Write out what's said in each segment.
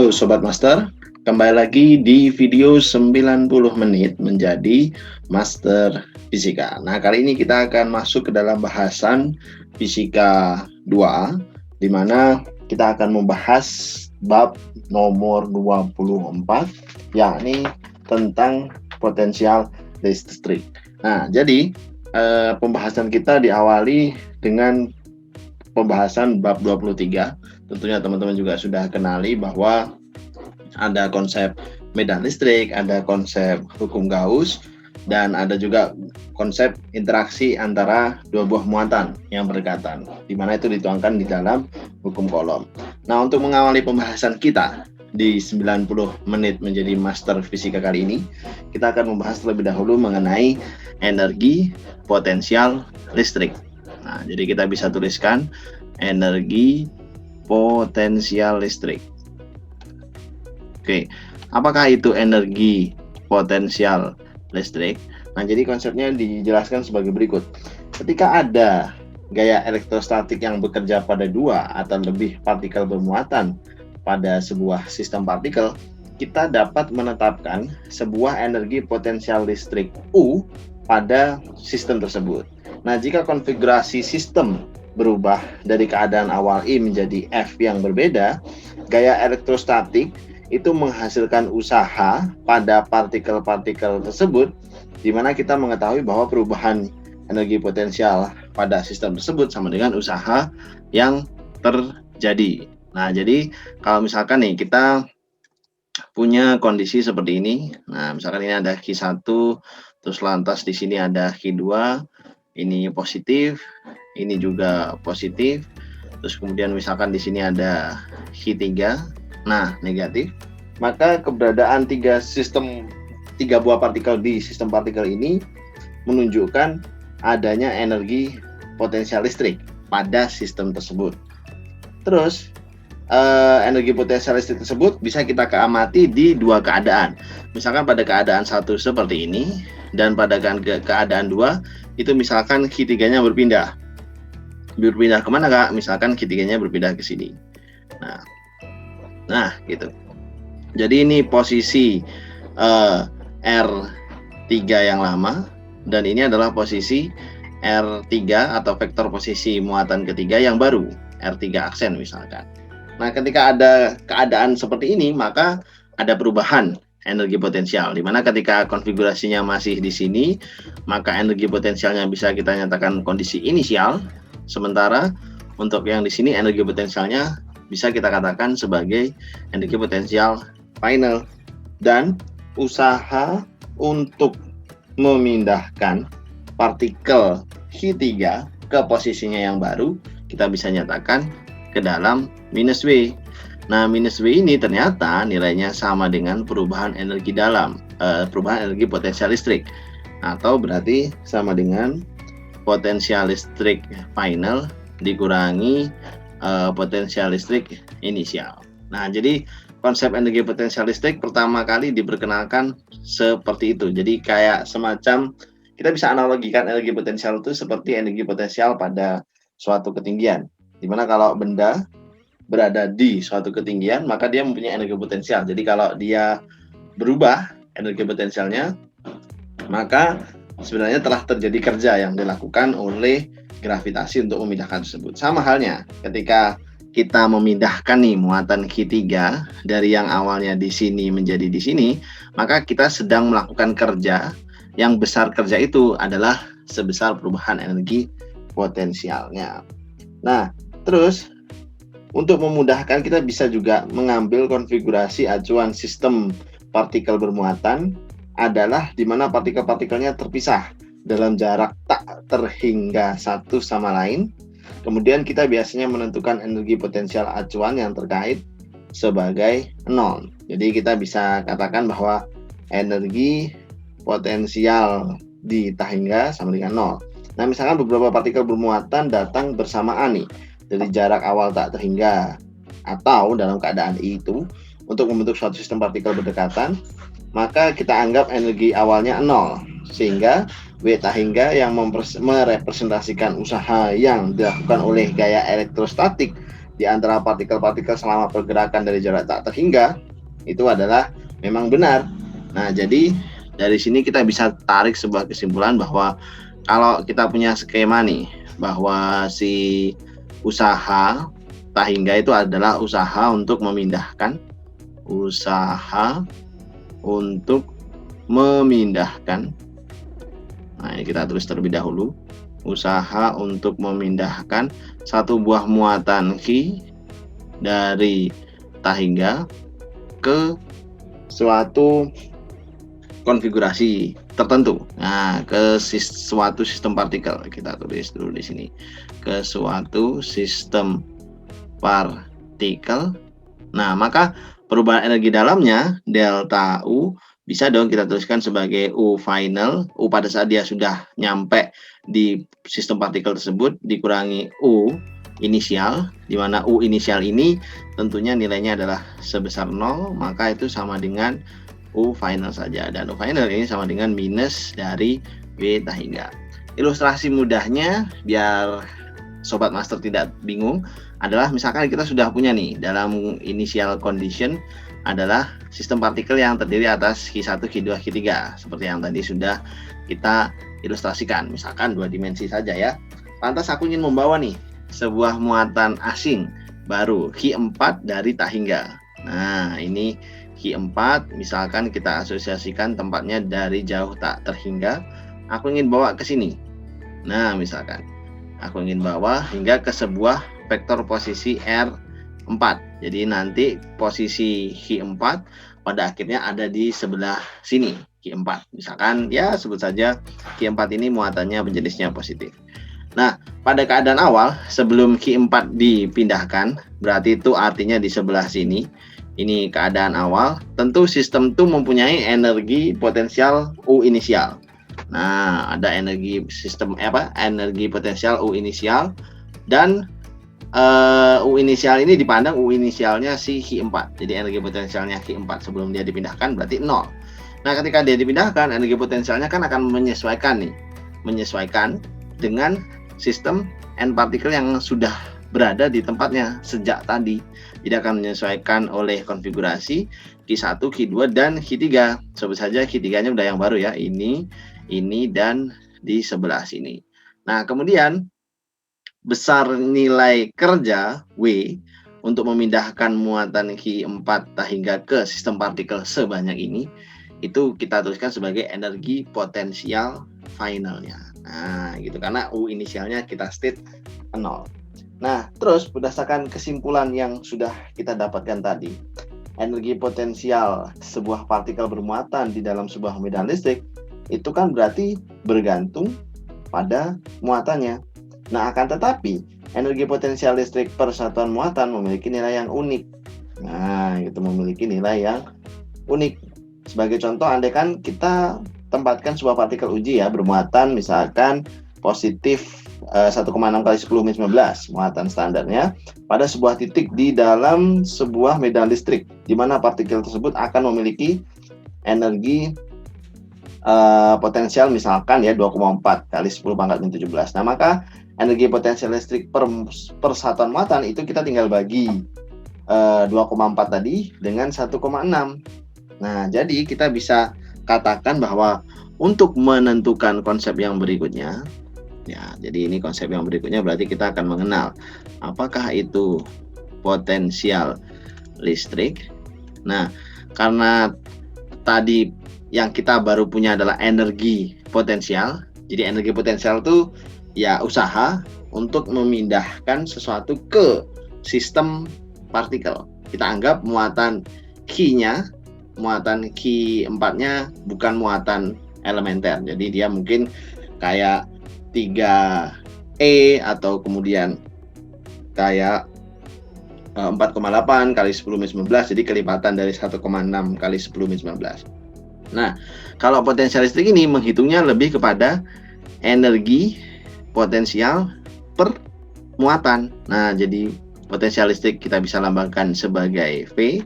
Halo Sobat Master, kembali lagi di video 90 menit menjadi Master Fisika. Nah, kali ini kita akan masuk ke dalam bahasan Fisika 2, di mana kita akan membahas bab nomor 24, yakni tentang potensial listrik. Nah, jadi pembahasan kita diawali dengan pembahasan bab 23. Tentunya teman-teman juga sudah kenali bahwa ada konsep medan listrik, ada konsep hukum Gauss, dan ada juga konsep interaksi antara dua buah muatan yang berdekatan, di mana itu dituangkan di dalam hukum Coulomb. Nah, untuk mengawali pembahasan kita di 90 menit menjadi Master Fisika kali ini, kita akan membahas terlebih dahulu mengenai energi potensial listrik. Nah, jadi kita bisa tuliskan energi potensial listrik. Oke, apakah itu energi potensial listrik? Nah, jadi konsepnya dijelaskan sebagai berikut. Ketika ada gaya elektrostatik yang bekerja pada dua atau lebih partikel bermuatan pada sebuah sistem partikel, kita dapat menetapkan sebuah energi potensial listrik U pada sistem tersebut. Nah, jika konfigurasi sistem berubah dari keadaan awal I menjadi F yang berbeda, gaya elektrostatik itu menghasilkan usaha pada partikel-partikel tersebut, di mana kita mengetahui bahwa perubahan energi potensial pada sistem tersebut sama dengan usaha yang terjadi. Nah, jadi kalau misalkan nih kita punya kondisi seperti ini, nah misalkan ini ada Q1, terus lantas di sini ada Q2, ini positif, ini juga positif, terus kemudian misalkan di sini ada Q3, nah negatif, maka keberadaan tiga buah partikel di sistem partikel ini menunjukkan adanya energi potensial listrik pada sistem tersebut. Terus energi potensial listrik tersebut bisa kita amati di dua keadaan. Misalkan pada keadaan satu seperti ini, dan pada keadaan dua itu misalkan Q3-nya berpindah kemana Kak? Misalkan Q3-nya berpindah ke sini. Nah gitu. Jadi ini posisi R3 yang lama, dan ini adalah posisi R3 atau vektor posisi muatan ketiga yang baru, R3 aksen misalkan. Nah, ketika ada keadaan seperti ini, maka ada perubahan energi potensial, di mana ketika konfigurasinya masih di sini, maka energi potensialnya bisa kita nyatakan kondisi inisial, sementara untuk yang di sini energi potensialnya bisa kita katakan sebagai energi potensial final. Dan usaha untuk memindahkan partikel Q3 ke posisinya yang baru kita bisa nyatakan ke dalam minus W. Nah, minus W ini ternyata nilainya sama dengan perubahan energi perubahan energi potensial listrik, atau berarti sama dengan potensial listrik final dikurangi potensial listrik inisial. Nah, jadi konsep energi potensial listrik pertama kali diperkenalkan seperti itu. Jadi kayak semacam kita bisa analogikan energi potensial itu seperti energi potensial pada suatu ketinggian, dimana kalau benda berada di suatu ketinggian, maka dia mempunyai energi potensial. Jadi kalau dia berubah energi potensialnya, maka sebenarnya telah terjadi kerja yang dilakukan oleh gravitasi untuk memindahkan tersebut. Sama halnya ketika kita memindahkan nih muatan Q3 dari yang awalnya di sini menjadi di sini, maka kita sedang melakukan kerja yang besar. Kerja itu adalah sebesar perubahan energi potensialnya. Nah, terus untuk memudahkan kita bisa juga mengambil konfigurasi acuan sistem partikel bermuatan adalah di mana partikel-partikelnya terpisah dalam jarak tak terhingga satu sama lain. Kemudian kita biasanya menentukan energi potensial acuan yang terkait sebagai 0. Jadi kita bisa katakan bahwa energi potensial di tahingga sama dengan 0. Nah, misalkan beberapa partikel bermuatan datang bersamaan nih dari jarak awal tak terhingga atau dalam keadaan itu untuk membentuk suatu sistem partikel berdekatan, maka kita anggap energi awalnya 0, sehingga W tahingga yang merepresentasikan usaha yang dilakukan oleh gaya elektrostatik di antara partikel-partikel selama pergerakan dari jarak tak terhingga itu adalah memang benar. Nah, jadi dari sini kita bisa tarik sebuah kesimpulan bahwa kalau kita punya skema nih, bahwa si usaha tahingga itu adalah usaha untuk memindahkan nah ini kita tulis terlebih dahulu, usaha untuk memindahkan satu buah muatan Q dari tahingga ke suatu konfigurasi tertentu. Nah, ke suatu sistem partikel. Kita tulis dulu di sini. Ke suatu sistem partikel. Nah, maka perubahan energi dalamnya delta U bisa dong kita tuliskan sebagai U final, U pada saat dia sudah nyampe di sistem partikel tersebut dikurangi U inisial, di mana U inisial ini tentunya nilainya adalah sebesar 0, maka itu sama dengan U final saja, dan U final ini sama dengan minus dari W tahingga. Ilustrasi mudahnya biar sobat master tidak bingung adalah misalkan kita sudah punya nih dalam initial condition adalah sistem partikel yang terdiri atas Q1, Q2, Q3 seperti yang tadi sudah kita ilustrasikan, misalkan 2 dimensi saja ya. Lantas aku ingin membawa nih sebuah muatan asing baru Q4 dari tahingga. Nah, ini Q4 misalkan kita asosiasikan tempatnya dari jauh tak terhingga, aku ingin bawa ke sini. Nah, misalkan aku ingin bawa hingga ke sebuah vektor posisi R4. Jadi nanti posisi Q4 pada akhirnya ada di sebelah sini, Q4. Misalkan ya sebut saja Q4 ini muatannya berjenisnya positif. Nah, pada keadaan awal sebelum Q4 dipindahkan, berarti itu artinya di sebelah sini. Ini keadaan awal, tentu sistem itu mempunyai energi potensial U inisial. Nah, ada energi sistem energi potensial U inisial, dan U inisial ini dipandang U inisialnya si Q4. Jadi energi potensialnya Q4 sebelum dia dipindahkan berarti 0. Nah, ketika dia dipindahkan, energi potensialnya kan akan menyesuaikan dengan sistem N partikel yang sudah berada di tempatnya sejak tadi. Jadi akan menyesuaikan oleh konfigurasi Q1, Q2, dan Q3. Sebut saja Q3-nya udah yang baru ya. Ini, dan di sebelah sini. Nah, kemudian besar nilai kerja W untuk memindahkan muatan Q4 tahingga ke sistem partikel sebanyak ini, itu kita tuliskan sebagai energi potensial finalnya. Nah, gitu, karena U inisialnya kita state 0. Nah, terus berdasarkan kesimpulan yang sudah kita dapatkan tadi, energi potensial sebuah partikel bermuatan di dalam sebuah medan listrik itu kan berarti bergantung pada muatannya. Nah, akan tetapi energi potensial listrik per satuan muatan memiliki nilai yang unik. Nah, itu memiliki nilai yang unik. Sebagai contoh, andaikan kita tempatkan sebuah partikel uji ya bermuatan misalkan positif 1,6 kali 10-19 muatan standarnya pada sebuah titik di dalam sebuah medan listrik, di mana partikel tersebut akan memiliki energi potensial misalkan ya 2,4 kali 10⁻17. Nah, maka energi potensial listrik per satuan muatan itu kita tinggal bagi 2,4 tadi dengan 1,6. Nah, jadi kita bisa katakan bahwa untuk menentukan konsep yang berikutnya, ya, jadi ini konsep yang berikutnya berarti kita akan mengenal apakah itu potensial listrik. Nah, karena tadi yang kita baru punya adalah energi potensial, jadi energi potensial itu ya usaha untuk memindahkan sesuatu ke sistem partikel. Kita anggap muatan Q-nya, muatan Q4-nya bukan muatan elementer, jadi dia mungkin kayak 3E atau kemudian kayak 4,8 kali 10-19, jadi kelipatan dari 1,6 kali 10-19. Nah, kalau potensial listrik ini menghitungnya lebih kepada energi potensial per muatan. Nah, jadi potensial listrik kita bisa lambangkan sebagai V.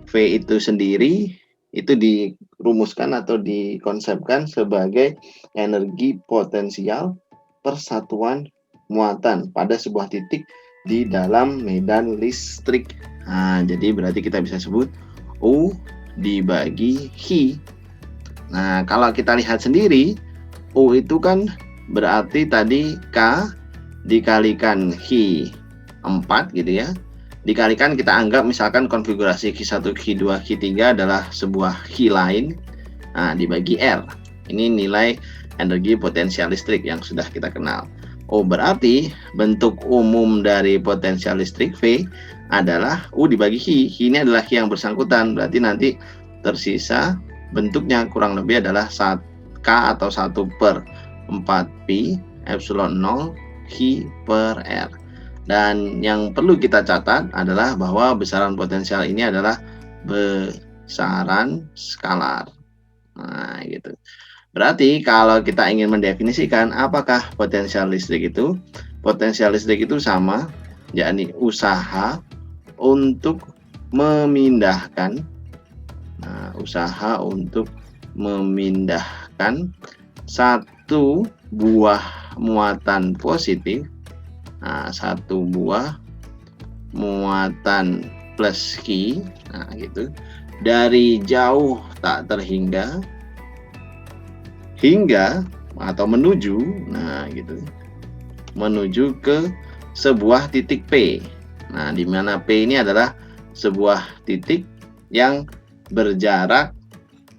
V itu sendiri itu dirumuskan atau dikonsepkan sebagai energi potensial per satuan muatan pada sebuah titik di dalam medan listrik. Nah, jadi berarti kita bisa sebut U dibagi Hi. Nah, kalau kita lihat sendiri, U itu kan berarti tadi K dikalikan Hi 4 gitu ya. Dikalikan kita anggap misalkan konfigurasi Ki1, Ki2, Ki3 adalah sebuah Ki lain. Nah, dibagi R. Ini nilai energi potensial listrik yang sudah kita kenal. Oh, berarti bentuk umum dari potensial listrik V adalah U dibagi Hi. Hi ini adalah Hi yang bersangkutan. Berarti nanti tersisa bentuknya kurang lebih adalah K atau 1/4pi epsilon 0 Hi per R. Dan yang perlu kita catat adalah bahwa besaran potensial ini adalah besaran skalar. Nah, gitu. Berarti kalau kita ingin mendefinisikan apakah potensial listrik itu, potensial listrik itu sama, yakni usaha untuk memindahkan, usaha untuk memindahkan satu buah muatan positif, satu buah muatan plus Ki, gitu, dari jauh tak terhingga hingga atau menuju, gitu, menuju ke sebuah titik P. Nah, di mana P ini adalah sebuah titik yang berjarak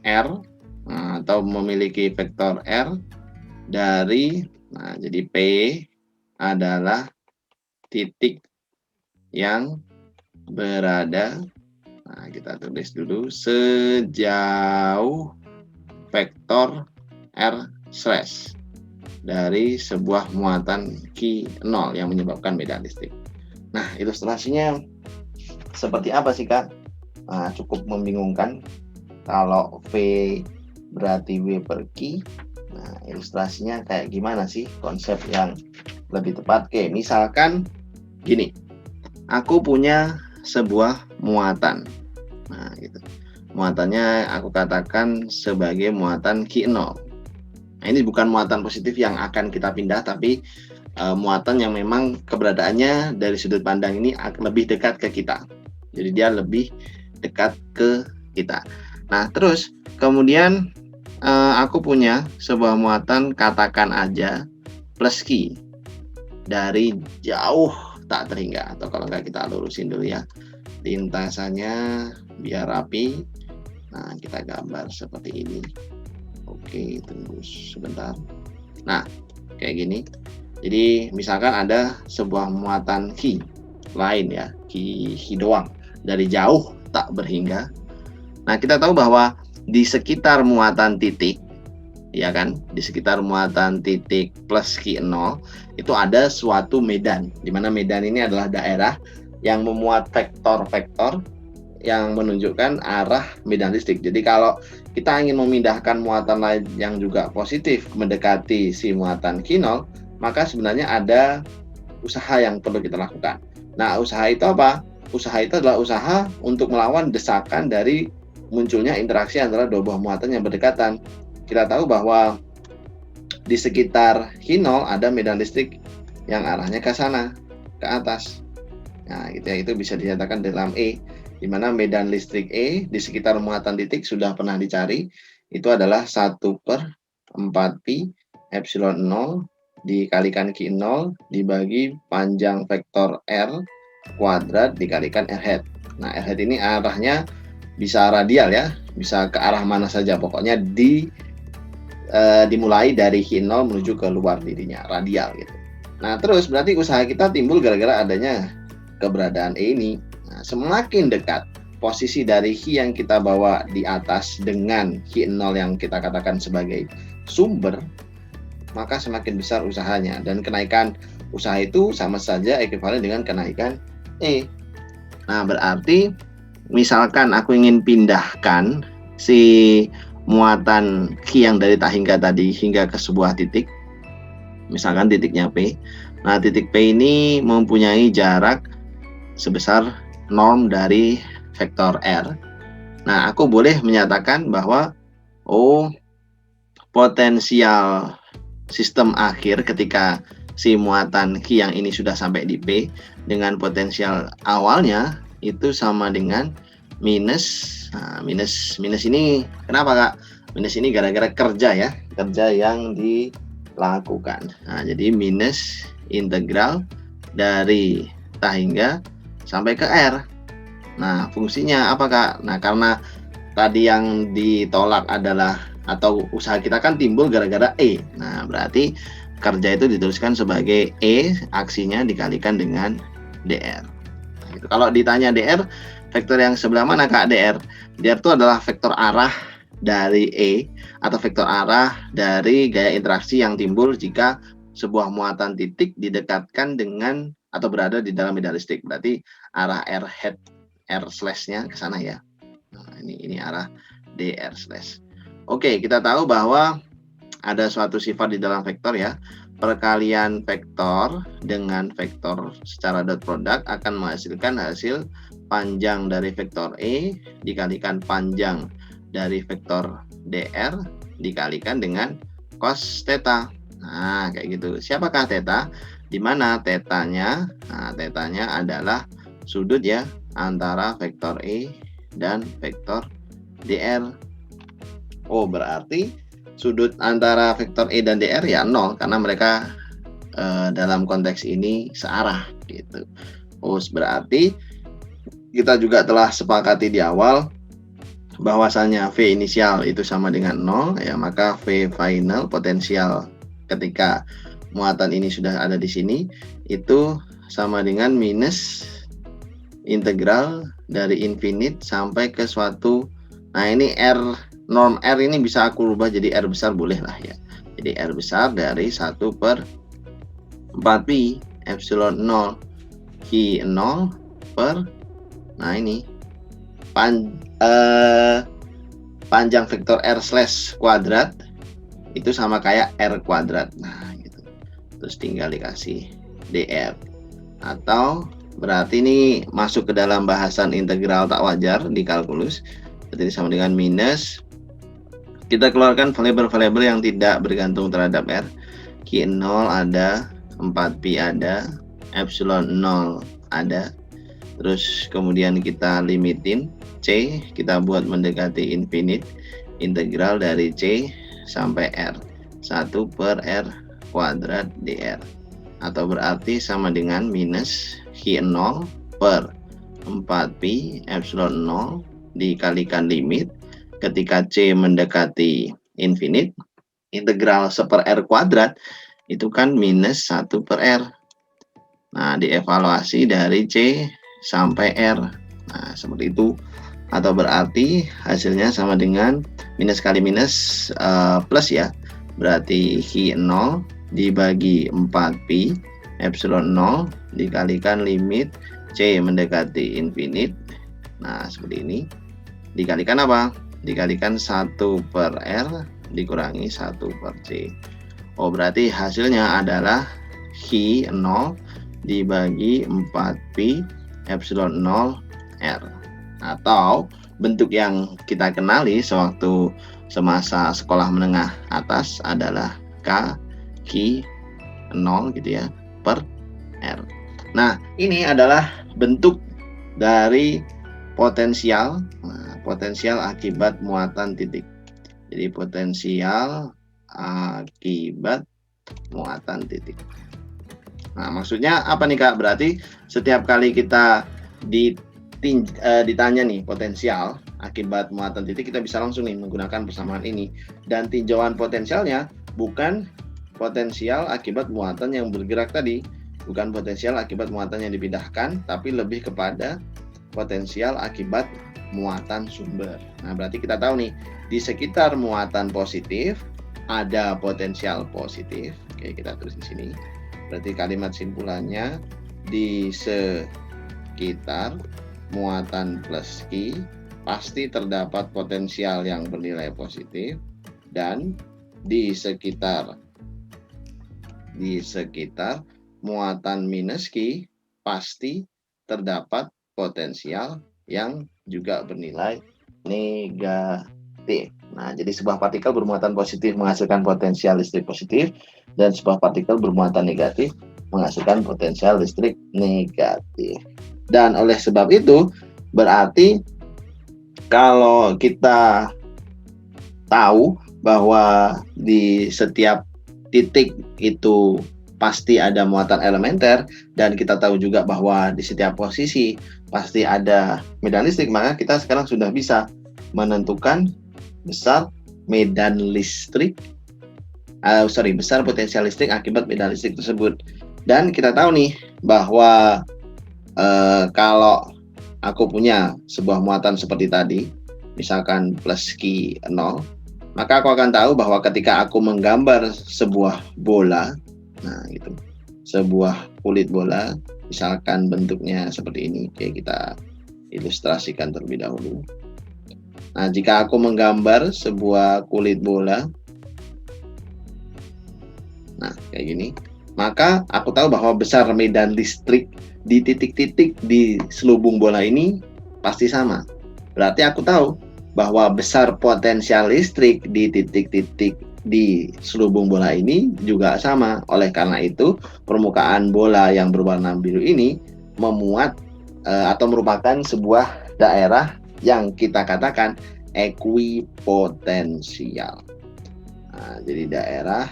R atau memiliki vektor R dari, jadi P adalah titik yang berada, kita tulis dulu, sejauh vektor R slash dari sebuah muatan Ki0 yang menyebabkan medan listrik. Nah, ilustrasinya seperti apa sih, Kak? Cukup membingungkan. Kalau V berarti W per Ki. Nah, ilustrasinya kayak gimana sih konsep yang lebih tepat? Oke, misalkan gini. Aku punya sebuah muatan. Nah, gitu. Muatannya aku katakan sebagai muatan Ki0. Nah, ini bukan muatan positif yang akan kita pindah, tapi muatan yang memang keberadaannya dari sudut pandang ini lebih dekat ke kita. Jadi dia lebih dekat ke kita. Nah, terus kemudian aku punya sebuah muatan, katakan aja plus Ki, dari jauh tak terhingga, atau kalau nggak kita lurusin dulu ya lintasannya biar rapi. Nah, kita gambar seperti ini. Oke, tunggu sebentar. Nah, kayak gini. Jadi misalkan ada sebuah muatan Ki lain ya, Ki doang, dari jauh tak berhingga. Nah, kita tahu bahwa di sekitar muatan titik, ya kan, di sekitar muatan titik plus Ki0 itu ada suatu medan, di mana medan ini adalah daerah yang memuat vektor-vektor yang menunjukkan arah medan listrik. Jadi kalau kita ingin memindahkan muatan lain yang juga positif mendekati si muatan Ki0, maka sebenarnya ada usaha yang perlu kita lakukan. Nah, usaha itu apa? Usaha itu adalah usaha untuk melawan desakan dari munculnya interaksi antara dua buah muatan yang berdekatan. Kita tahu bahwa di sekitar Ki0 ada medan listrik yang arahnya ke sana, ke atas. Nah, gitu ya, itu bisa dinyatakan dalam E, di mana medan listrik E di sekitar muatan titik sudah pernah dicari, itu adalah 1/4pi epsilon 0 dikalikan Ki0 dibagi panjang vektor R kuadrat dikalikan R hat. Nah, R hat ini arahnya bisa radial ya, bisa ke arah mana saja, pokoknya dimulai dari Ki0 menuju ke luar dirinya, radial gitu. Nah, terus berarti usaha kita timbul gara-gara adanya keberadaan E ini. Nah, semakin dekat posisi dari Hi yang kita bawa di atas dengan Ki0 yang kita katakan sebagai sumber, maka semakin besar usahanya, dan kenaikan usaha itu sama saja ekuivalen dengan kenaikan E. Nah, berarti misalkan aku ingin pindahkan si muatan Ki yang dari tak hingga tadi hingga ke sebuah titik, misalkan titiknya P. Nah, titik P ini mempunyai jarak sebesar norm dari vektor R. Nah, aku boleh menyatakan bahwa potensial sistem akhir ketika si muatan Q yang ini sudah sampai di P dengan potensial awalnya itu sama dengan minus. Nah, minus ini kenapa Kak? Minus ini gara-gara kerja ya, kerja yang dilakukan. Nah, jadi minus integral dari ta hingga sampai ke R. Nah, fungsinya apa Kak? Nah, karena tadi yang ditolak adalah atau usaha kita kan timbul gara-gara E. Nah, berarti kerja itu dituliskan sebagai E, aksinya dikalikan dengan DR. Nah, gitu. Kalau ditanya DR, vektor yang sebelah mana Kak DR? DR itu adalah vektor arah dari E atau vektor arah dari gaya interaksi yang timbul jika sebuah muatan titik didekatkan dengan atau berada di dalam medialistik. Berarti arah R head R slash-nya ke sana ya. Nah, ini arah DR slash. Oke, kita tahu bahwa ada suatu sifat di dalam vektor ya. Perkalian vektor dengan vektor secara dot product akan menghasilkan hasil panjang dari vektor E dikalikan panjang dari vektor DR dikalikan dengan cos theta. Nah, kayak gitu. Siapakah theta? Di mana tetanya? Nah, tetanya adalah sudut ya antara vektor E dan vektor DR. Oh, berarti sudut antara vektor E dan DR ya 0 karena mereka dalam konteks ini searah gitu. Oh, berarti kita juga telah sepakati di awal bahwasanya V inisial itu sama dengan 0 ya, maka V final potensial ketika muatan ini sudah ada di sini itu sama dengan minus integral dari infinite sampai ke suatu. Nah, ini R norm R ini bisa aku rubah jadi R besar boleh lah ya. Jadi R besar dari 1/4pi epsilon 0 Q 0 per, nah ini panjang vektor R slash kuadrat itu sama kayak R kuadrat. Nah gitu. Terus tinggal dikasih DR. Atau berarti ini masuk ke dalam bahasan integral tak wajar di kalkulus. Jadi sama dengan minus, kita keluarkan variabel-variabel yang tidak bergantung terhadap R. Q0 ada, 4pi ada, epsilon 0 ada. Terus kemudian kita limitin C, kita buat mendekati infinite, integral dari C sampai R 1/R kuadrat dr. Atau berarti sama dengan minus Q0 per 4pi epsilon 0 dikalikan limit ketika C mendekati infinite, integral 1/R kuadrat itu kan minus 1/R. Nah, dievaluasi dari C sampai R. Nah, seperti itu. Atau berarti hasilnya sama dengan minus kali minus plus ya. Berarti Q0 dibagi 4pi epsilon 0 dikalikan limit C mendekati infinite. Nah, seperti ini. Dikalikan apa? Dikalikan 1/R dikurangi 1/C. Oh, berarti hasilnya adalah Q0 dibagi 4pi epsilon 0 R. Atau bentuk yang kita kenali sewaktu semasa sekolah menengah atas adalah K Q 0 gitu ya per R. Nah, ini adalah bentuk dari potensial. Nah, potensial akibat muatan titik. Jadi potensial akibat muatan titik. Nah, maksudnya apa nih Kak? Berarti setiap kali kita ditanya nih potensial akibat muatan titik, kita bisa langsung nih menggunakan persamaan ini. Dan tinjauan potensialnya bukan potensial akibat muatan yang bergerak tadi, bukan potensial akibat muatan yang dipindahkan, tapi lebih kepada potensial akibat muatan sumber. Nah, berarti kita tahu nih, di sekitar muatan positif ada potensial positif. Oke, kita tulis di sini. Berarti kalimat simpulannya, di sekitar muatan plus Q pasti terdapat potensial yang bernilai positif, dan di sekitar muatan minus Q pasti terdapat potensial yang juga bernilai negatif. Nah, jadi sebuah partikel bermuatan positif menghasilkan potensial listrik positif dan sebuah partikel bermuatan negatif menghasilkan potensial listrik negatif. Dan oleh sebab itu, berarti kalau kita tahu bahwa di setiap titik itu pasti ada muatan elementer, dan kita tahu juga bahwa di setiap posisi pasti ada medan listrik, maka kita sekarang sudah bisa menentukan besar medan listrik, besar potensial listrik akibat medan listrik tersebut. Dan kita tahu nih bahwa kalau aku punya sebuah muatan seperti tadi, misalkan plus Q 0, maka aku akan tahu bahwa ketika aku menggambar sebuah bola, nah itu sebuah kulit bola, misalkan bentuknya seperti ini, oke, kita ilustrasikan terlebih dahulu. Nah, jika aku menggambar sebuah kulit bola, nah kayak gini, maka aku tahu bahwa besar medan listrik di titik-titik di selubung bola ini pasti sama. Berarti aku tahu bahwa besar potensial listrik di titik-titik di selubung bola ini juga sama. Oleh karena itu, permukaan bola yang berwarna biru ini memuat atau merupakan sebuah daerah yang kita katakan ekuipotensial. Nah, jadi daerah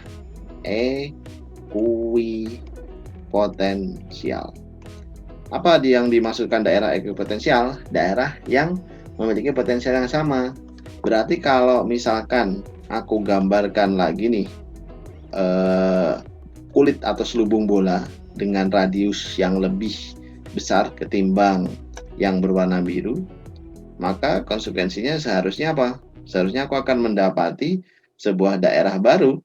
ekuipotensial. Apa yang dimaksudkan daerah ekuipotensial? Daerah yang memiliki potensial yang sama. Berarti kalau misalkan aku gambarkan lagi nih kulit atau selubung bola dengan radius yang lebih besar ketimbang yang berwarna biru, maka konsekuensinya seharusnya apa? Seharusnya aku akan mendapati sebuah daerah baru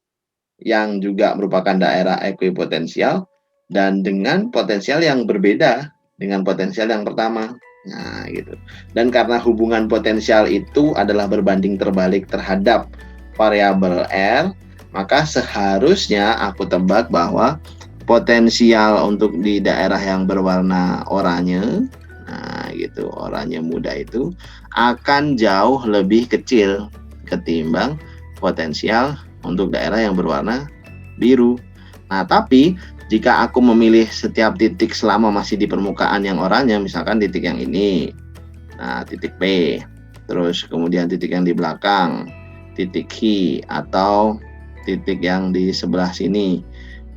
yang juga merupakan daerah ekuipotensial dan dengan potensial yang berbeda dengan potensial yang pertama. Nah, gitu. Dan karena hubungan potensial itu adalah berbanding terbalik terhadap variabel R, maka seharusnya aku tebak bahwa potensial untuk di daerah yang berwarna oranye, nah gitu, oranye muda itu akan jauh lebih kecil ketimbang potensial untuk daerah yang berwarna biru. Nah, tapi jika aku memilih setiap titik selama masih di permukaan yang oranye, misalkan titik yang ini, nah titik P, terus kemudian titik yang di belakang, titik Q, atau titik yang di sebelah sini,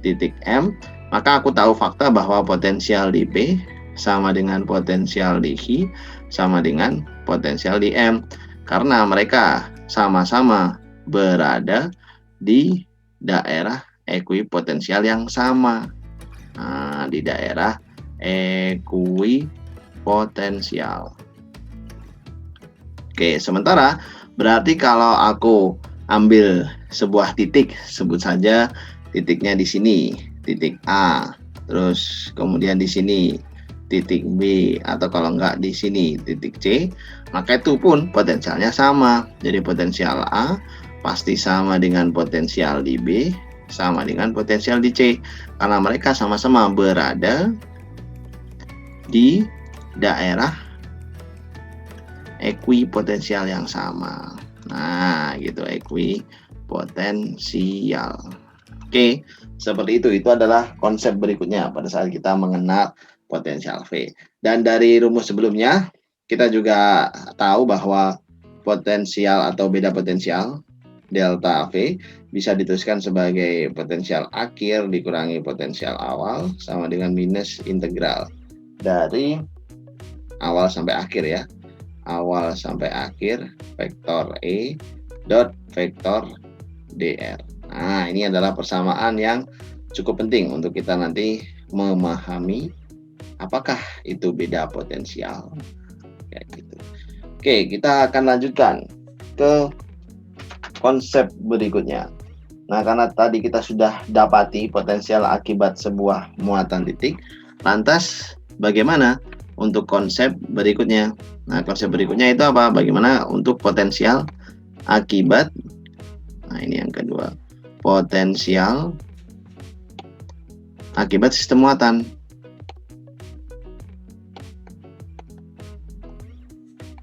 titik M, maka aku tahu fakta bahwa potensial di P sama dengan potensial di Q sama dengan potensial di M, karena mereka sama-sama berada di daerah ekuipotensial yang sama. Nah, di daerah ekuipotensial. Oke, sementara berarti kalau aku ambil sebuah titik, sebut saja titiknya di sini, titik A, terus kemudian di sini titik B, atau kalau enggak di sini titik C, maka itu pun potensialnya sama. Jadi potensial A pasti sama dengan potensial di B, sama dengan potensial di C, karena mereka sama-sama berada di daerah ekuipotensial yang sama. Nah, gitu, ekuipotensial. Oke, seperti itu. Itu adalah konsep berikutnya pada saat kita mengenal potensial V. Dan dari rumus sebelumnya, kita juga tahu bahwa potensial atau beda potensial delta V bisa dituliskan sebagai potensial akhir dikurangi potensial awal sama dengan minus integral dari awal sampai akhir ya. Awal sampai akhir vektor E dot vektor dr. Nah, ini adalah persamaan yang cukup penting untuk kita nanti memahami apakah itu beda potensial. Kayak gitu. Oke, kita akan lanjutkan ke konsep berikutnya. Nah, karena tadi kita sudah dapati potensial akibat sebuah muatan titik, lantas bagaimana untuk konsep berikutnya? Nah, konsep berikutnya itu apa? Bagaimana untuk potensial akibat, nah ini yang kedua, potensial akibat sistem muatan.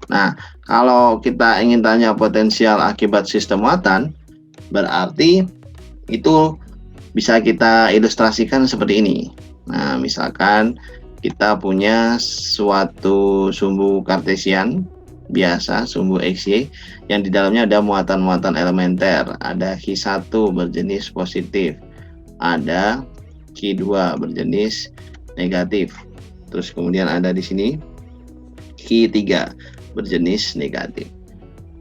Nah, kalau kita ingin tanya potensial akibat sistem muatan, berarti itu bisa kita ilustrasikan seperti ini. Nah, misalkan kita punya suatu sumbu kartesian biasa, sumbu XY, yang di dalamnya ada muatan-muatan elementer. Ada Q1 berjenis positif, ada Q2 berjenis negatif. Terus kemudian ada di sini Q3 berjenis negatif.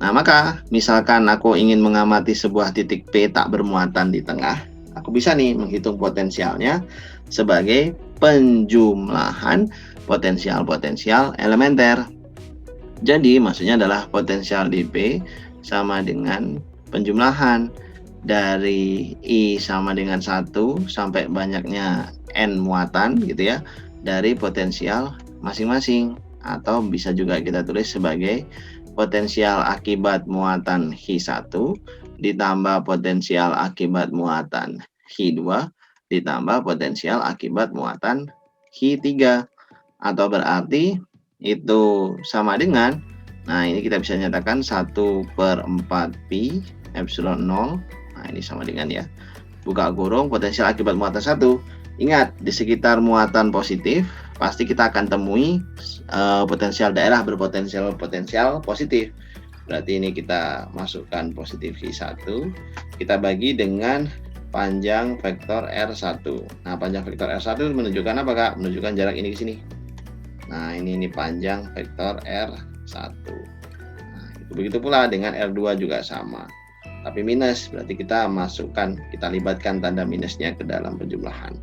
Nah, maka misalkan aku ingin mengamati sebuah titik P tak bermuatan di tengah, aku bisa nih menghitung potensialnya sebagai penjumlahan potensial-potensial elementer. Jadi maksudnya adalah potensial di P sama dengan penjumlahan dari I sama dengan 1 sampai banyaknya N muatan gitu ya, dari potensial masing-masing. Atau bisa juga kita tulis sebagai potensial akibat muatan Q1 ditambah potensial akibat muatan Q2 ditambah potensial akibat muatan Q3. Atau berarti itu sama dengan, nah ini kita bisa nyatakan 1/4 pi epsilon 0. Nah ini sama dengan ya, buka kurung, potensial akibat muatan 1. Ingat, di sekitar muatan positif pasti kita akan temui potensial daerah berpotensial positif. Berarti ini kita masukkan positif Q1, kita bagi dengan panjang vektor R1. Nah, panjang vektor R1 menunjukkan apa, Kak? Menunjukkan jarak ini ke sini. Nah, ini panjang vektor R1. Nah, begitu pula dengan R2 juga sama. Tapi minus, berarti kita masukkan, kita libatkan tanda minusnya ke dalam penjumlahan.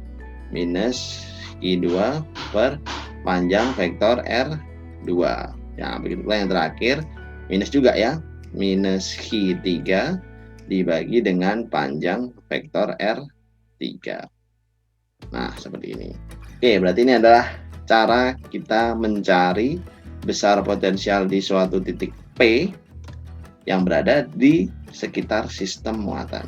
Minus Q2 per panjang vektor R2. Ya, begitu pula yang terakhir, minus juga ya. Minus Q3 dibagi dengan panjang vektor R3. Nah, seperti ini. Oke, berarti ini adalah cara kita mencari besar potensial di suatu titik P yang berada di sekitar sistem muatan.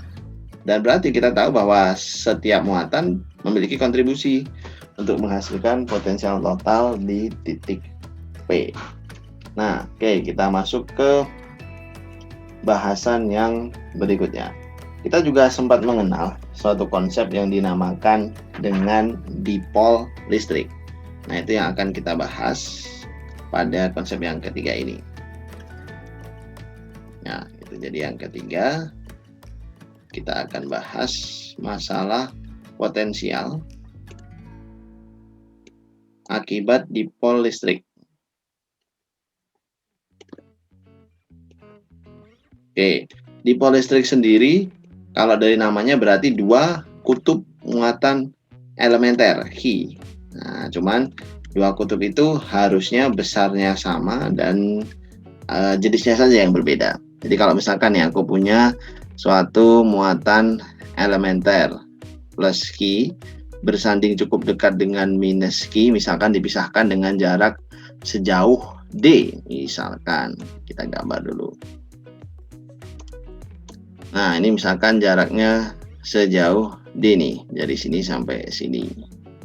Dan berarti kita tahu bahwa setiap muatan memiliki kontribusi untuk menghasilkan potensial total di titik P. Nah, oke, kita masuk ke bahasan yang berikutnya. Kita juga sempat mengenal suatu konsep yang dinamakan dengan dipol listrik. Nah, itu yang akan kita bahas pada konsep yang ketiga ini. Nah, itu jadi yang ketiga. Kita akan bahas masalah potensial akibat dipol listrik. Oke, dipol listrik sendiri kalau dari namanya berarti dua kutub muatan elementer Ki. Nah, cuman dua kutub itu harusnya besarnya sama dan jenisnya saja yang berbeda. Jadi kalau misalkan ya aku punya suatu muatan elementer plus Ki bersanding cukup dekat dengan minus Ki, misalkan dipisahkan dengan jarak sejauh D, misalkan kita gambar dulu. Nah, ini misalkan jaraknya sejauh D nih, dari sini sampai sini,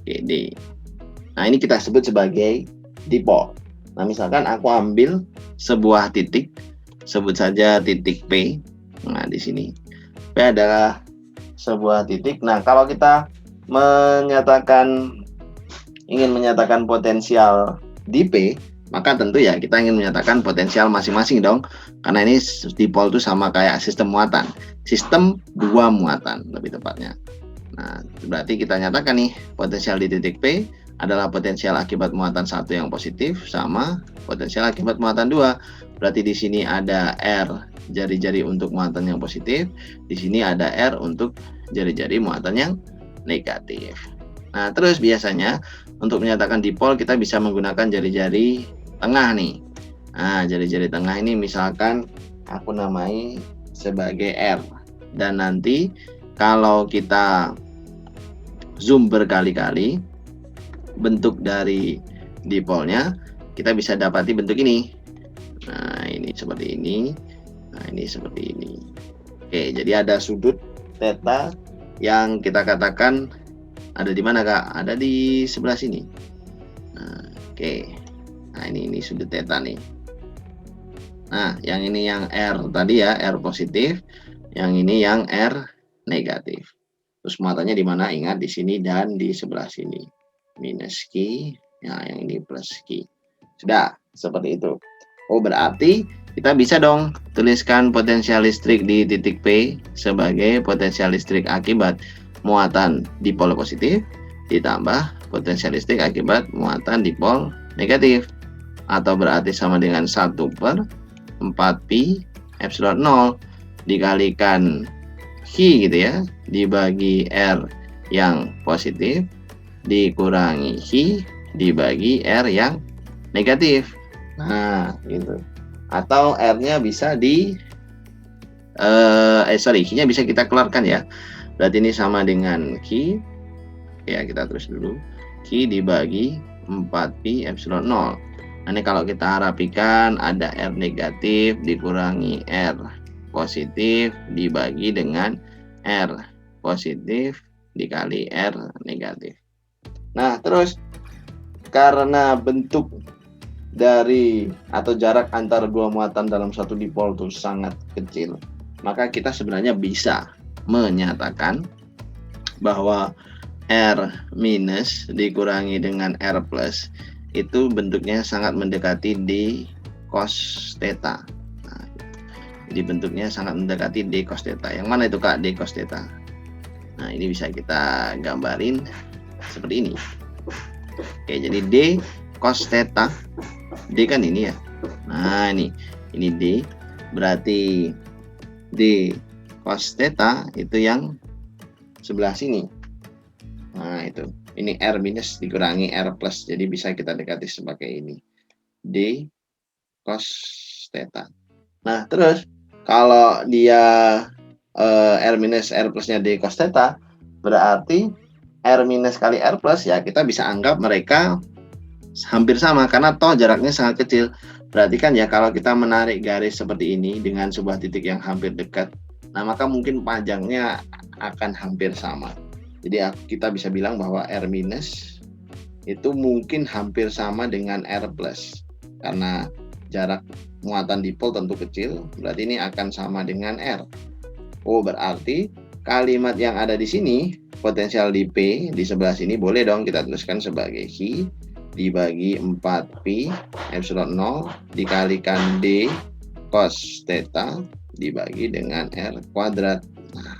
Oke, D. Nah, ini kita sebut sebagai dipol. Nah, misalkan aku ambil sebuah titik, sebut saja titik P. Nah, di sini P adalah sebuah titik. Nah, kalau kita ingin menyatakan potensial di P, maka tentu ya kita ingin menyatakan potensial masing-masing dong. Karena ini dipol itu sama kayak sistem muatan. Sistem dua muatan lebih tepatnya. Nah, berarti kita nyatakan nih potensial di titik P adalah potensial akibat muatan 1 yang positif sama potensial akibat muatan 2. Berarti di sini ada R jari-jari untuk muatan yang positif, di sini ada R untuk jari-jari muatan yang negatif. Nah, terus biasanya untuk menyatakan dipol kita bisa menggunakan jari-jari tengah nih. Nah, jari-jari tengah ini misalkan aku namai sebagai R. Dan nanti kalau kita zoom berkali-kali bentuk dari dipolnya, kita bisa dapati bentuk ini. Nah, ini seperti ini. Nah, ini seperti ini. Oke, jadi ada sudut theta yang kita katakan ada di mana, Kak? Ada di sebelah sini. Nah, oke. Nah, ini sudut theta nih. Nah, yang ini yang R tadi ya, R positif. Yang ini yang R negatif. Terus muatannya di mana? Ingat di sini dan di sebelah sini. Minus Q, ya yang ini plus Q. Sudah, seperti itu. Oh, berarti kita bisa dong tuliskan potensial listrik di titik P sebagai potensial listrik akibat muatan dipol positif ditambah potensial listrik akibat muatan dipol negatif. Atau berarti sama dengan 1/4pi epsilon 0 dikalikan Q gitu ya, dibagi R yang positif dikurangi Q dibagi R yang negatif. Nah, gitu. Atau R-nya bisa Q-nya bisa kita keluarkan ya. Berarti ini sama dengan Q. Ya, kita tulis dulu. Q dibagi 4pi epsilon 0. Nah, ini kalau kita rapikan ada R negatif dikurangi R positif dibagi dengan R positif dikali R negatif. Nah, terus karena bentuk dari atau jarak antara dua muatan dalam satu dipol itu sangat kecil, maka kita sebenarnya bisa menyatakan bahwa R minus dikurangi dengan R plus itu bentuknya sangat mendekati D cos theta. Nah, jadi bentuknya sangat mendekati D cos theta. Yang mana itu Kak D cos theta? Nah, ini bisa kita gambarin seperti ini. Oke, jadi D cos theta, D kan ini ya. Nah, ini D, berarti D cos theta itu yang sebelah sini. Nah, itu. Ini R minus dikurangi R plus. Jadi bisa kita dekati sebagai ini. D cos theta. Nah, terus kalau dia R minus R plusnya D cos theta, berarti R minus kali R plus ya kita bisa anggap mereka hampir sama karena toh jaraknya sangat kecil. Berarti kan ya kalau kita menarik garis seperti ini dengan sebuah titik yang hampir dekat, nah maka mungkin panjangnya akan hampir sama. Jadi kita bisa bilang bahwa R minus itu mungkin hampir sama dengan R plus. Karena jarak muatan dipol tentu kecil, berarti ini akan sama dengan R. Oh, berarti kalimat yang ada di sini, potensial di P di sebelah sini boleh dong kita tuliskan sebagai Q dibagi 4pi epsilon 0 dikalikan D cos theta dibagi dengan R kuadrat. Nah,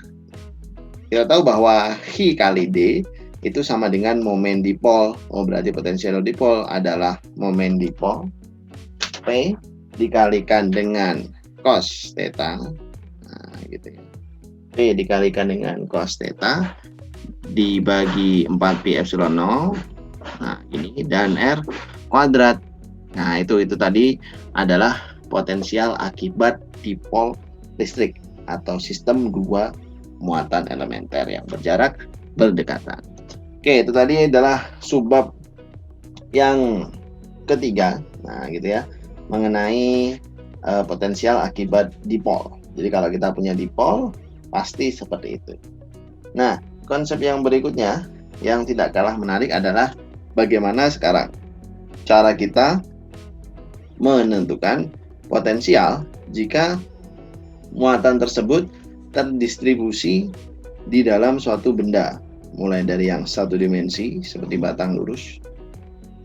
kita tahu bahwa Q kali D itu sama dengan momen dipol. Oh, berarti potensial dipol adalah momen dipol P dikalikan dengan cos theta. Nah, gitu ya. P dikalikan dengan cos theta dibagi 4pi epsilon 0. Nah, ini dan R kuadrat. Nah, itu tadi adalah potensial akibat dipol listrik atau sistem dua muatan elementer yang berjarak berdekatan. Oke, itu tadi adalah subbab yang ketiga. Nah, gitu ya, mengenai potensial akibat dipol. Jadi kalau kita punya dipol pasti seperti itu. Nah, konsep yang berikutnya yang tidak kalah menarik adalah bagaimana sekarang cara kita menentukan potensial jika muatan tersebut terdistribusi di dalam suatu benda, mulai dari yang satu dimensi seperti batang lurus,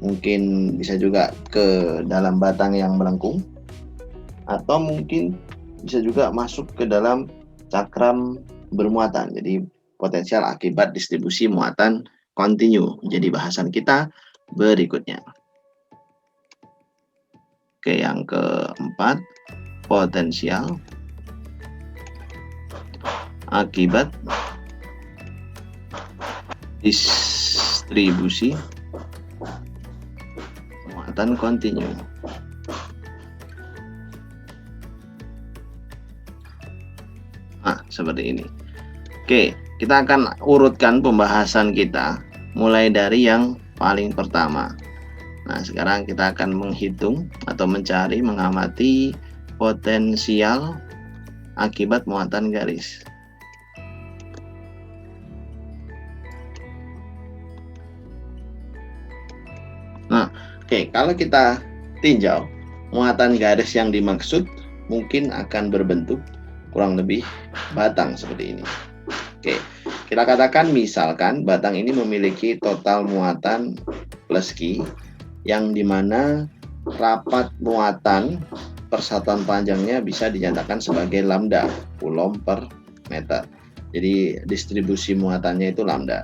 mungkin bisa juga ke dalam batang yang melengkung, atau mungkin bisa juga masuk ke dalam cakram bermuatan. Jadi potensial akibat distribusi muatan kontinu jadi bahasan kita berikutnya. Oke, yang keempat, potensial akibat distribusi muatan kontinu. Nah, seperti ini. Oke, kita akan urutkan pembahasan kita mulai dari yang paling pertama. Nah, sekarang kita akan menghitung atau mencari, mengamati potensial akibat muatan garis. Nah, oke, kalau kita tinjau muatan garis yang dimaksud mungkin akan berbentuk kurang lebih batang seperti ini. Oke, Kita katakan misalkan batang ini memiliki total muatan plus Q yang dimana rapat muatan persatuan panjangnya bisa dinyatakan sebagai lambda coulomb per meter. Jadi distribusi muatannya itu lambda.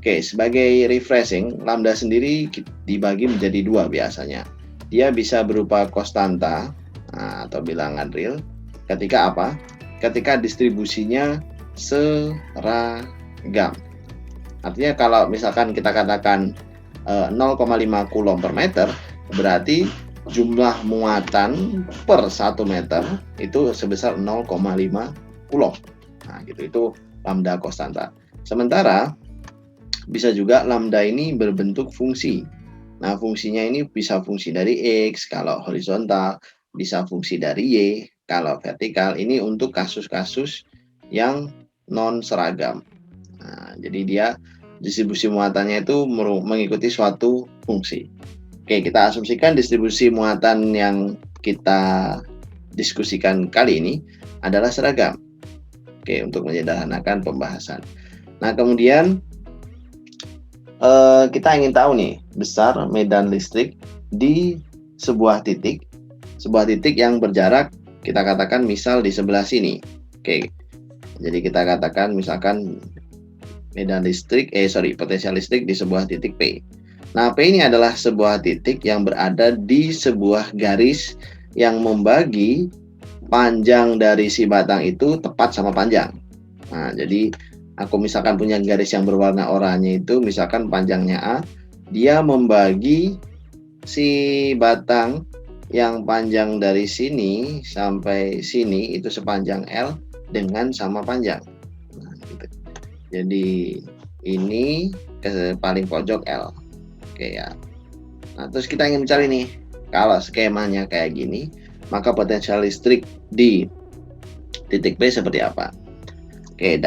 Oke, sebagai refreshing, lambda sendiri dibagi menjadi dua biasanya. Dia bisa berupa konstanta atau bilangan real. Ketika apa? Ketika distribusinya seragam. Artinya kalau misalkan kita katakan 0,5 coulomb per meter, berarti jumlah muatan per 1 meter itu sebesar 0,5 coulomb. Nah, gitu, itu lambda konstanta. Sementara bisa juga lambda ini berbentuk fungsi. Nah, fungsinya ini bisa fungsi dari X kalau horizontal, bisa fungsi dari Y kalau vertikal. Ini untuk kasus-kasus yang non seragam. Nah, jadi dia distribusi muatannya itu mengikuti suatu fungsi. Oke, kita asumsikan distribusi muatan yang kita diskusikan kali ini adalah seragam. Oke, untuk menyederhanakan pembahasan. Nah, kemudian kita ingin tahu nih besar medan listrik di sebuah titik yang berjarak kita katakan misal di sebelah sini. Oke, jadi kita katakan misalkan potensial listrik di sebuah titik P. Nah, P ini adalah sebuah titik yang berada di sebuah garis yang membagi panjang dari si batang itu tepat sama panjang. Nah, jadi aku misalkan punya garis yang berwarna oranye itu misalkan panjangnya A, dia membagi si batang yang panjang dari sini sampai sini itu sepanjang L dengan sama panjang. Nah, gitu. Jadi ini ke paling pojok L. Oke ya. Nah, terus kita ingin mencari nih, kalau skemanya kayak gini, maka potensial listrik di titik P seperti apa? Oke,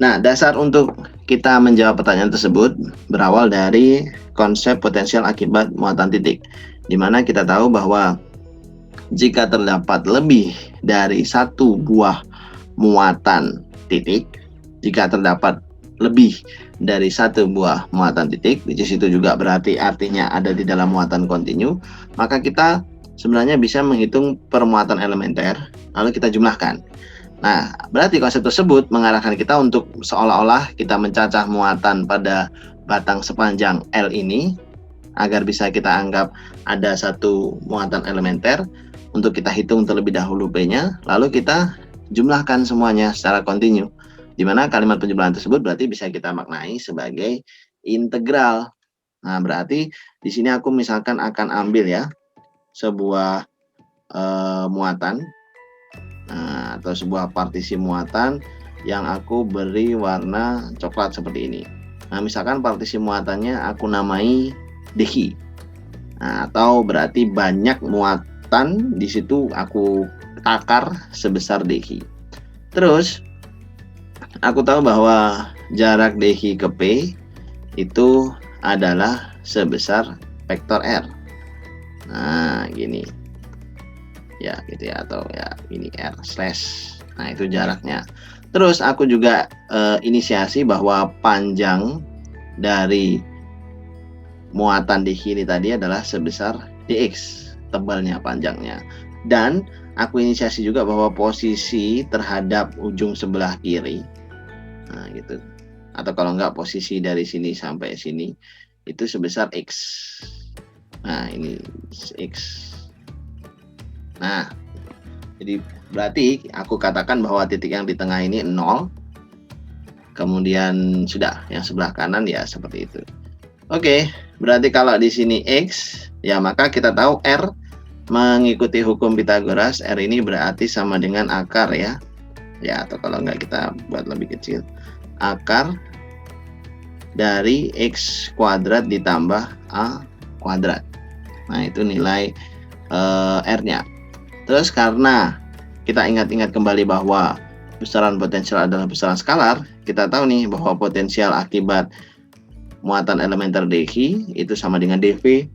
Nah, dasar untuk kita menjawab pertanyaan tersebut berawal dari konsep potensial akibat muatan titik, di mana kita tahu bahwa jika terdapat lebih dari satu buah muatan titik, jika terdapat lebih dari satu buah muatan titik, which is itu juga berarti artinya ada di dalam muatan kontinu, maka kita sebenarnya bisa menghitung permuatan elementer, lalu kita jumlahkan. Nah, berarti konsep tersebut mengarahkan kita untuk seolah-olah kita mencacah muatan pada batang sepanjang L ini, agar bisa kita anggap ada satu muatan elementer, untuk kita hitung terlebih dahulu P-nya, lalu kita jumlahkan semuanya secara kontinu. Di mana kalimat penjumlahan tersebut berarti bisa kita maknai sebagai integral. Nah, berarti di sini aku misalkan akan ambil ya sebuah muatan atau sebuah partisi muatan yang aku beri warna coklat seperti ini. Nah, misalkan partisi muatannya aku namai dhi. Nah, atau berarti banyak muatan di situ aku takar sebesar dhi. Terus aku tahu bahwa jarak dhi ke P itu adalah sebesar vektor R. Nah, gini. Ya, gitu ya, atau ya ini R slash. Nah, itu jaraknya. Terus aku juga inisiasi bahwa panjang dari muatan dhi ini tadi adalah sebesar dx, tebalnya, panjangnya. Dan aku inisiasi juga bahwa posisi terhadap ujung sebelah kiri, nah gitu, atau kalau enggak posisi dari sini sampai sini itu sebesar x. Nah, ini x. Nah, jadi berarti aku katakan bahwa titik yang di tengah ini 0. Kemudian sudah yang sebelah kanan ya seperti itu. Oke, berarti kalau di sini x, ya maka kita tahu R mengikuti hukum Pythagoras, R ini berarti sama dengan akar ya. Ya, atau kalau enggak kita buat lebih kecil. Akar dari x kuadrat ditambah a kuadrat. Nah, itu nilai R-nya. Terus karena kita ingat-ingat kembali bahwa besaran potensial adalah besaran skalar, kita tahu nih bahwa potensial akibat muatan elementer dhi itu sama dengan dv.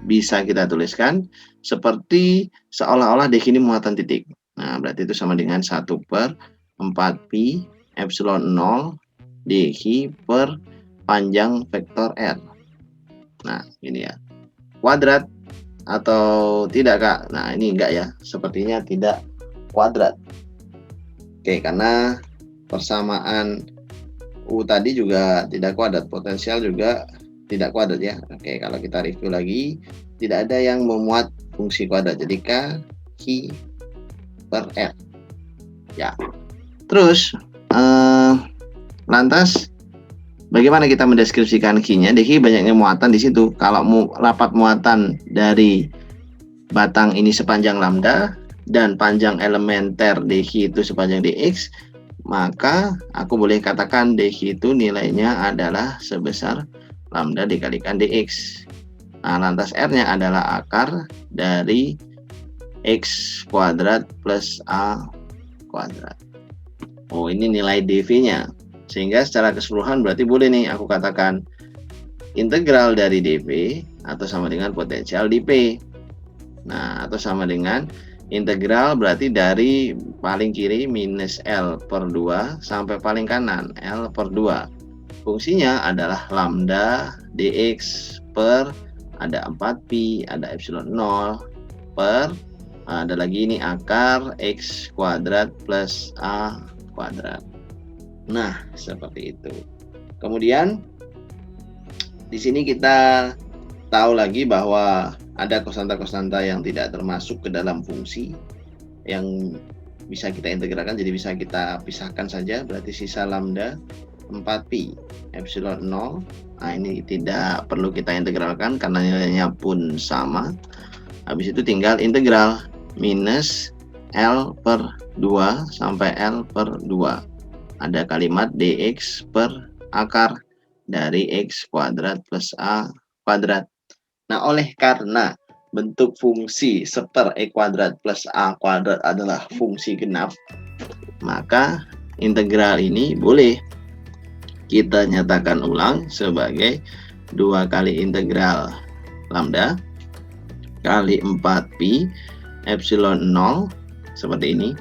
Bisa kita tuliskan seperti seolah-olah dhi ini muatan titik. Nah, berarti itu sama dengan 1/4 pi epsilon 0 dhi per panjang vektor R. Nah, ini ya. Kuadrat atau tidak, Kak? Nah, ini enggak ya. Sepertinya tidak kuadrat. Oke, karena persamaan U tadi juga tidak kuadrat, potensial juga tidak kuadrat ya. Oke, kalau kita review lagi, tidak ada yang memuat fungsi kuadrat. Jadi K per R. Ya. Terus lantas bagaimana kita mendeskripsikan Q-nya? Dhi banyaknya muatan di situ. Kalau rapat muatan dari batang ini sepanjang lambda dan panjang elementer dhi itu sepanjang dx, maka aku boleh katakan dhi itu nilainya adalah sebesar lambda dikalikan dx. Nah, lantas R-nya adalah akar dari x kuadrat plus a kuadrat. Oh, ini nilai dv-nya. Sehingga secara keseluruhan berarti boleh nih aku katakan integral dari dv atau sama dengan potensial di P. Nah, atau sama dengan integral berarti dari paling kiri minus L per 2 sampai paling kanan L per 2. Fungsinya adalah lambda dx per ada 4pi, ada epsilon 0 per ada lagi ini akar x kuadrat plus a kuadrat. Nah, seperti itu. Kemudian di sini kita tahu lagi bahwa ada konstanta-konstanta yang tidak termasuk ke dalam fungsi yang bisa kita integralkan, jadi bisa kita pisahkan saja. Berarti sisa lambda 4pi epsilon 0. Nah, ini tidak perlu kita integralkan karena nilainya pun sama. Habis itu tinggal integral minus L per 2 sampai L per 2. Ada kalimat dx per akar dari x kuadrat plus a kuadrat. Nah, oleh karena bentuk fungsi seper e kuadrat plus a kuadrat adalah fungsi genap, maka integral ini boleh kita nyatakan ulang sebagai 2 kali integral lambda kali 4pi epsilon 0 seperti ini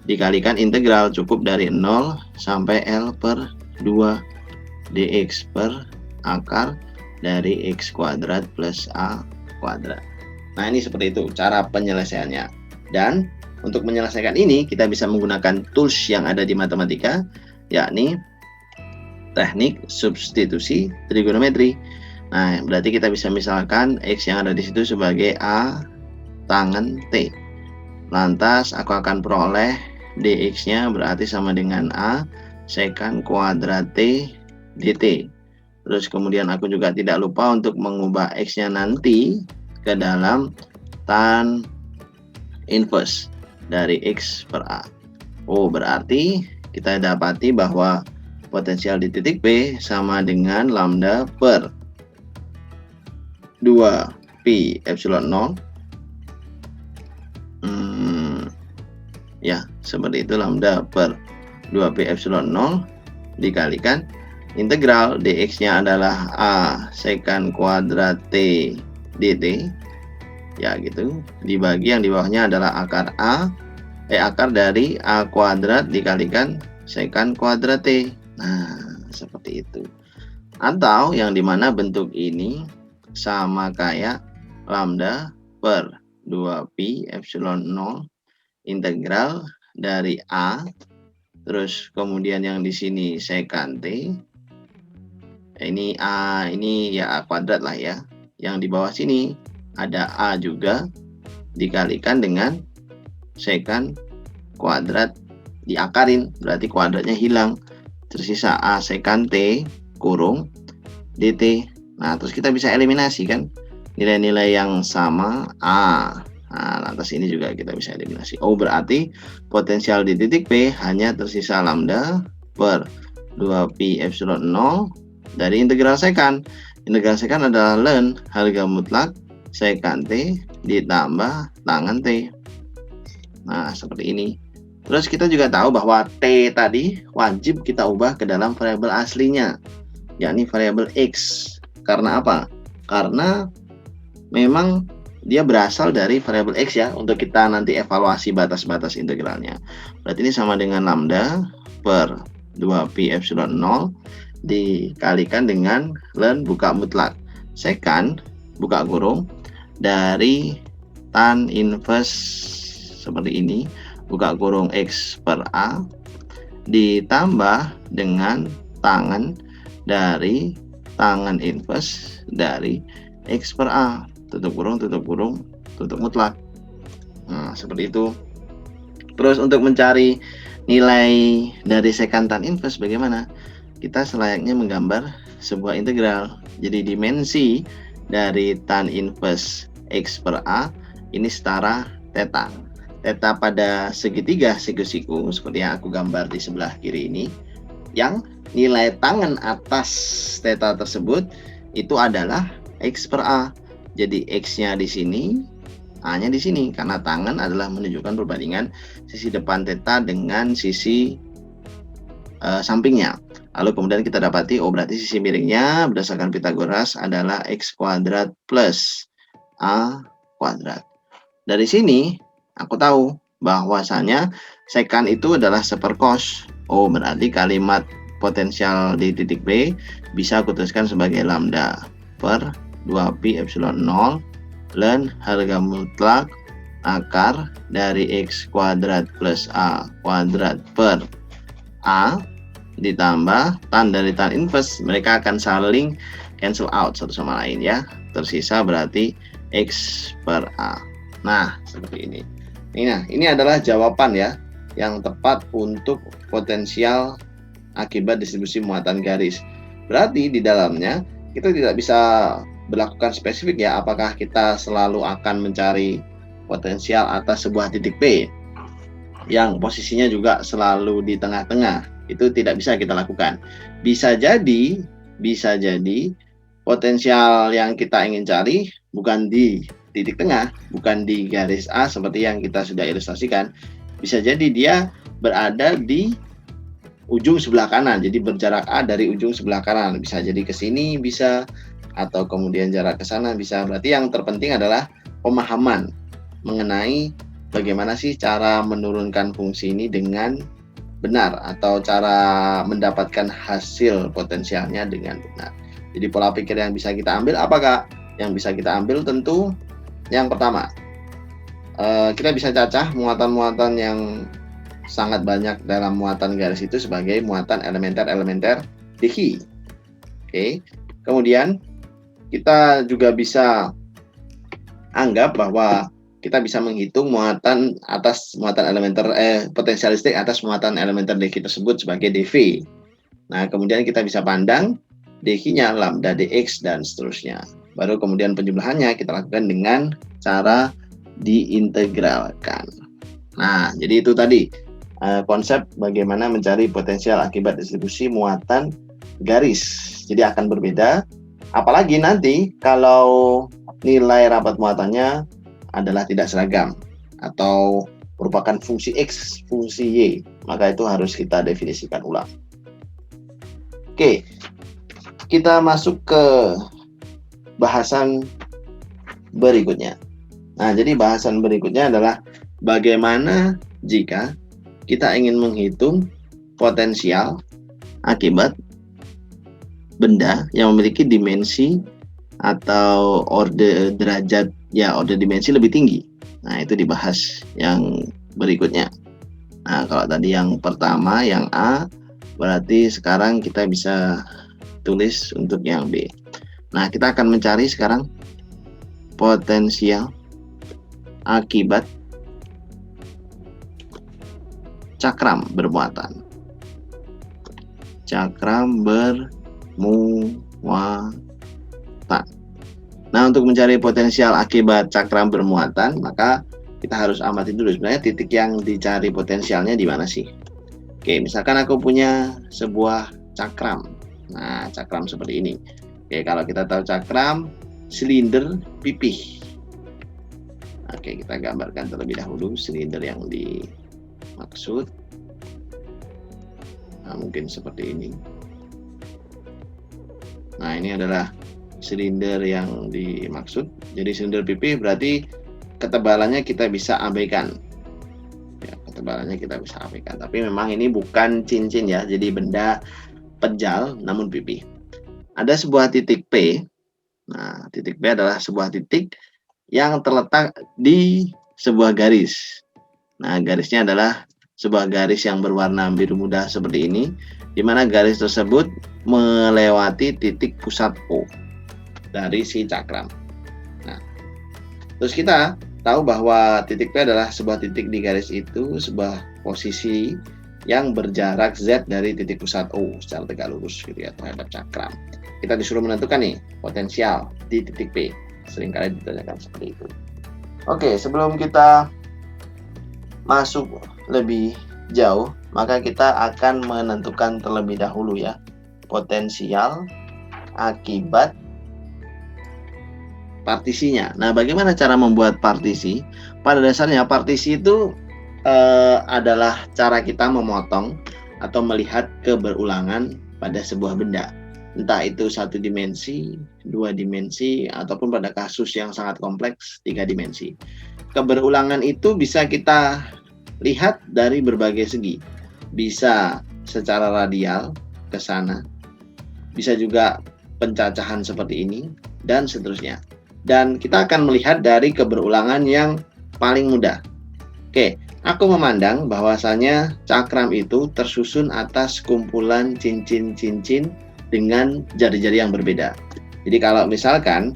dikalikan integral cukup dari 0 sampai L per 2 dx per akar dari x kuadrat plus a kuadrat. Nah, ini seperti itu cara penyelesaiannya. Dan untuk menyelesaikan ini kita bisa menggunakan tools yang ada di matematika, yakni teknik substitusi trigonometri. Nah, berarti kita bisa misalkan x yang ada di situ sebagai a tangen t. Lantas aku akan peroleh dx-nya berarti sama dengan a secant kuadrat t dt. Terus kemudian aku juga tidak lupa untuk mengubah x-nya nanti ke dalam tan inverse dari x per a. Oh, berarti kita dapati bahwa potensial di titik P sama dengan lambda per 2pi epsilon 0. Ya, seperti itu, lambda per 2pi epsilon 0 dikalikan integral dx-nya adalah a secant kuadrat t dt. Ya, gitu. Dibagi yang di bawahnya adalah akar akar dari a kuadrat dikalikan secant kuadrat t. Nah, seperti itu. Atau yang dimana bentuk ini sama kayak lambda per 2pi epsilon 0 integral dari a, terus kemudian yang di sini secant t. Ini a, ini ya a kuadrat lah ya. Yang di bawah sini ada a juga dikalikan dengan secant kuadrat diakarin, berarti kuadratnya hilang. Tersisa a secant t kurung dt. Nah, terus kita bisa eliminasi kan nilai-nilai yang sama a. Nah, lantas ini juga kita bisa eliminasi. Oh, berarti potensial di titik P hanya tersisa lambda per 2pi epsilon 0 dari integral secant. Integral secant adalah ln harga mutlak secant t ditambah tangen t. Nah, seperti ini. Terus kita juga tahu bahwa t tadi wajib kita ubah ke dalam variabel aslinya, yakni variabel x. Karena apa? Karena memang dia berasal dari variabel x ya, untuk kita nanti evaluasi batas-batas integralnya. Berarti ini sama dengan lambda per 2pi epsilon 0 dikalikan dengan ln buka mutlak secant buka kurung dari tan inverse seperti ini buka kurung X per A ditambah dengan tangen dari tangen inverse dari X per A tutup kurung tutup mutlak. Nah, seperti itu. Terus untuk mencari nilai dari sekant tan inverse bagaimana? Kita selayaknya menggambar sebuah integral. Jadi dimensi dari tan inverse X per A ini setara theta. Theta pada segitiga siku-siku seperti yang aku gambar di sebelah kiri ini, yang nilai tangen atas theta tersebut itu adalah X per A. Jadi X-nya di sini, A-nya di sini, karena tangen adalah menunjukkan perbandingan sisi depan theta dengan sisi sampingnya. Lalu kemudian kita dapati, oh berarti sisi miringnya berdasarkan Pythagoras adalah X kuadrat plus A kuadrat. Dari sini aku tahu bahwasanya sekant itu adalah seperkos. Oh berarti kalimat potensial di titik B bisa aku tuliskan sebagai lambda per 2pi epsilon 0 ln harga mutlak akar dari X kuadrat plus A kuadrat per A ditambah tan dari tan inverse, mereka akan saling cancel out satu sama lain ya. Tersisa berarti X per A. Nah, seperti ini. Nah, ini adalah jawaban ya yang tepat untuk potensial akibat distribusi muatan garis. Berarti di dalamnya kita tidak bisa berlakukan spesifik ya, apakah kita selalu akan mencari potensial atas sebuah titik P yang posisinya juga selalu di tengah-tengah. Itu tidak bisa kita lakukan. Bisa jadi potensial yang kita ingin cari bukan di titik tengah, bukan di garis A seperti yang kita sudah ilustrasikan. Bisa jadi dia berada di ujung sebelah kanan, jadi berjarak A dari ujung sebelah kanan. Bisa jadi ke sini bisa, atau kemudian jarak ke sana bisa. Berarti yang terpenting adalah pemahaman mengenai bagaimana sih cara menurunkan fungsi ini dengan benar, atau cara mendapatkan hasil potensialnya dengan benar. Jadi pola pikir yang bisa kita ambil apakah? Yang bisa kita ambil tentu yang pertama, kita bisa cacah muatan-muatan yang sangat banyak dalam muatan garis itu sebagai muatan elementer-elementer Dicke. Oke. Kemudian kita juga bisa anggap bahwa kita bisa menghitung muatan atas muatan elementer potensialistik atas muatan elementer Dicke tersebut sebagai dV. Nah, kemudian kita bisa pandang Dicke-nya lambda dx dan seterusnya. Baru kemudian penjumlahannya kita lakukan dengan cara diintegralkan. Nah, jadi itu tadi konsep bagaimana mencari potensial akibat distribusi muatan garis. Jadi akan berbeda, apalagi nanti kalau nilai rapat muatannya adalah tidak seragam atau merupakan fungsi X, fungsi Y, maka itu harus kita definisikan ulang. Oke, kita masuk ke bahasan berikutnya. Nah, jadi bahasan berikutnya adalah bagaimana jika kita ingin menghitung potensial akibat benda yang memiliki dimensi atau orde derajat, ya orde dimensi lebih tinggi. Nah, itu dibahas yang berikutnya. Nah, kalau tadi yang pertama, yang A, berarti sekarang kita bisa tulis untuk yang B. Nah, kita akan mencari sekarang potensial akibat cakram bermuatan. Cakram bermuatan. Nah, untuk mencari potensial akibat cakram bermuatan, maka kita harus amati dulu sebenarnya titik yang dicari potensialnya di mana sih. Oke, misalkan aku punya sebuah cakram. Nah, cakram seperti ini. Oke, kalau kita tahu cakram, silinder pipih. Oke, kita gambarkan terlebih dahulu silinder yang dimaksud. Nah, mungkin seperti ini. Nah, ini adalah silinder yang dimaksud. Jadi silinder pipih berarti ketebalannya kita bisa abaikan. Ya, ketebalannya kita bisa rapikan. Tapi memang ini bukan cincin ya, jadi benda pejal namun pipih. Ada sebuah titik P. Nah, titik P adalah sebuah titik yang terletak di sebuah garis. Nah, garisnya adalah sebuah garis yang berwarna biru muda seperti ini, di mana garis tersebut melewati titik pusat O dari si cakram. Nah, terus kita tahu bahwa titik P adalah sebuah titik di garis itu, sebuah posisi yang berjarak Z dari titik pusat O secara tegak lurus gitu ya terhadap cakram. Kita disuruh menentukan nih potensial di titik P. Seringkali ditanyakan seperti itu. Oke, sebelum kita masuk lebih jauh, maka kita akan menentukan terlebih dahulu ya potensial akibat partisinya. Nah, bagaimana cara membuat partisi? Pada dasarnya partisi itu adalah cara kita memotong atau melihat keberulangan pada sebuah benda. Entah itu 1 dimensi, 2 dimensi, ataupun pada kasus yang sangat kompleks 3 dimensi. Keberulangan itu bisa kita lihat dari berbagai segi. Bisa secara radial ke sana, bisa juga pencacahan seperti ini, dan seterusnya. Dan kita akan melihat dari keberulangan yang paling mudah. Oke, aku memandang bahwasanya cakram itu tersusun atas kumpulan cincin-cincin dengan jari-jari yang berbeda. Jadi kalau misalkan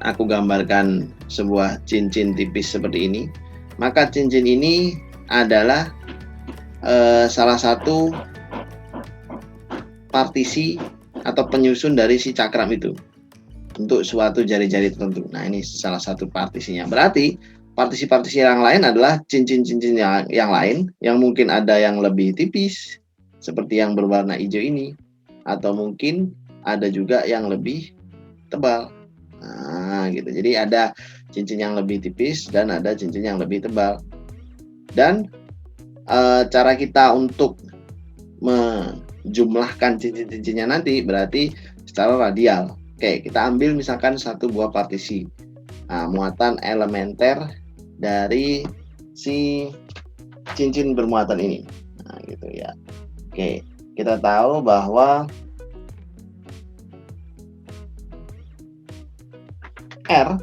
aku gambarkan sebuah cincin tipis seperti ini, maka cincin ini adalah salah satu partisi atau penyusun dari si cakram itu untuk suatu jari-jari tertentu. Nah, ini salah satu partisinya. Berarti partisi-partisi yang lain adalah cincin-cincin yang lain, yang mungkin ada yang lebih tipis seperti yang berwarna hijau ini, atau mungkin ada juga yang lebih tebal. Nah, gitu. Jadi ada cincin yang lebih tipis dan ada cincin yang lebih tebal. Dan cara kita untuk menjumlahkan cincin-cincinnya nanti berarti secara radial. Oke, kita ambil misalkan satu buah partisi. Nah, muatan elementer dari si cincin bermuatan ini. Nah, gitu ya. Oke, kita tahu bahwa R,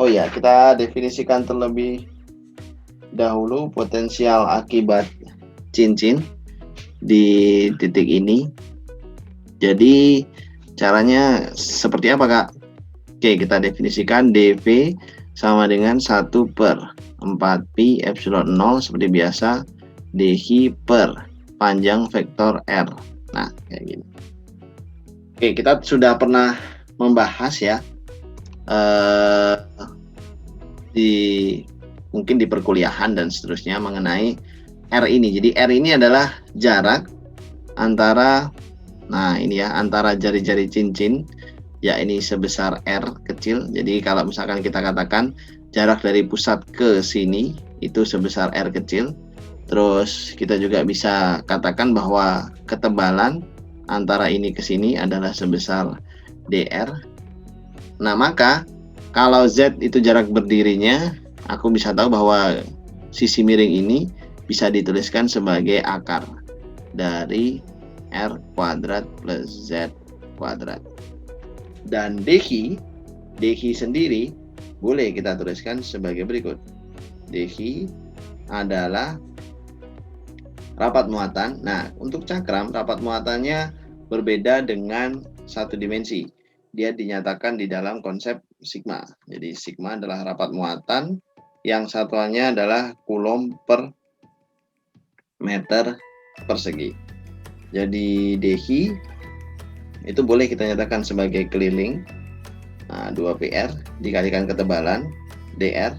oh ya, kita definisikan terlebih dahulu potensial akibat cincin di titik ini. Jadi caranya seperti apa, Kak? Oke, kita definisikan dV sama dengan 1/4pi epsilon 0 seperti biasa, dhi per panjang vektor R. Nah, kayak gini. Oke, kita sudah pernah membahas ya mungkin di perkuliahan dan seterusnya mengenai R ini. Jadi R ini adalah jarak antara, nah ini ya, antara jari-jari cincin, ya ini sebesar R kecil. Jadi kalau misalkan kita katakan jarak dari pusat ke sini itu sebesar R kecil. Terus kita juga bisa katakan bahwa ketebalan antara ini ke sini adalah sebesar dr. Nah, maka kalau Z itu jarak berdirinya, aku bisa tahu bahwa sisi miring ini bisa dituliskan sebagai akar dari R kuadrat plus Z kuadrat. Dan dhi sendiri boleh kita tuliskan sebagai berikut. Dhi adalah rapat muatan. Nah, untuk cakram rapat muatannya berbeda dengan 1 dimensi. Dia dinyatakan di dalam konsep sigma. Jadi sigma adalah rapat muatan yang satuannya adalah coulomb per meter persegi. Jadi dhi itu boleh kita nyatakan sebagai keliling. Nah, 2pr dikalikan ketebalan dr.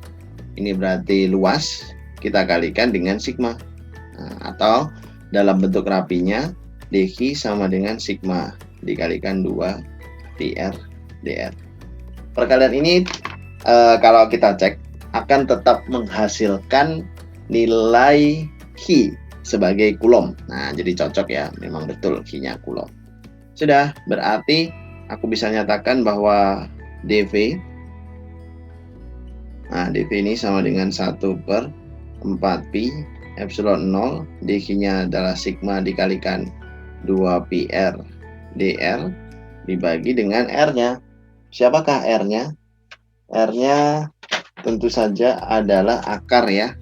Ini berarti luas, kita kalikan dengan sigma. Nah, atau dalam bentuk rapinya dhi sama dengan sigma dikalikan 2 PR dr. Perkalian ini kalau kita cek akan tetap menghasilkan nilai Hi sebagai coulomb. Nah, jadi cocok ya, memang betul Hi-nya coulomb. Sudah, berarti aku bisa nyatakan bahwa dV, nah dV ini sama dengan 1/4pi epsilon 0, dq-nya adalah sigma dikalikan 2pi R dr dibagi dengan R-nya. Siapakah R-nya? R-nya tentu saja adalah akar ya.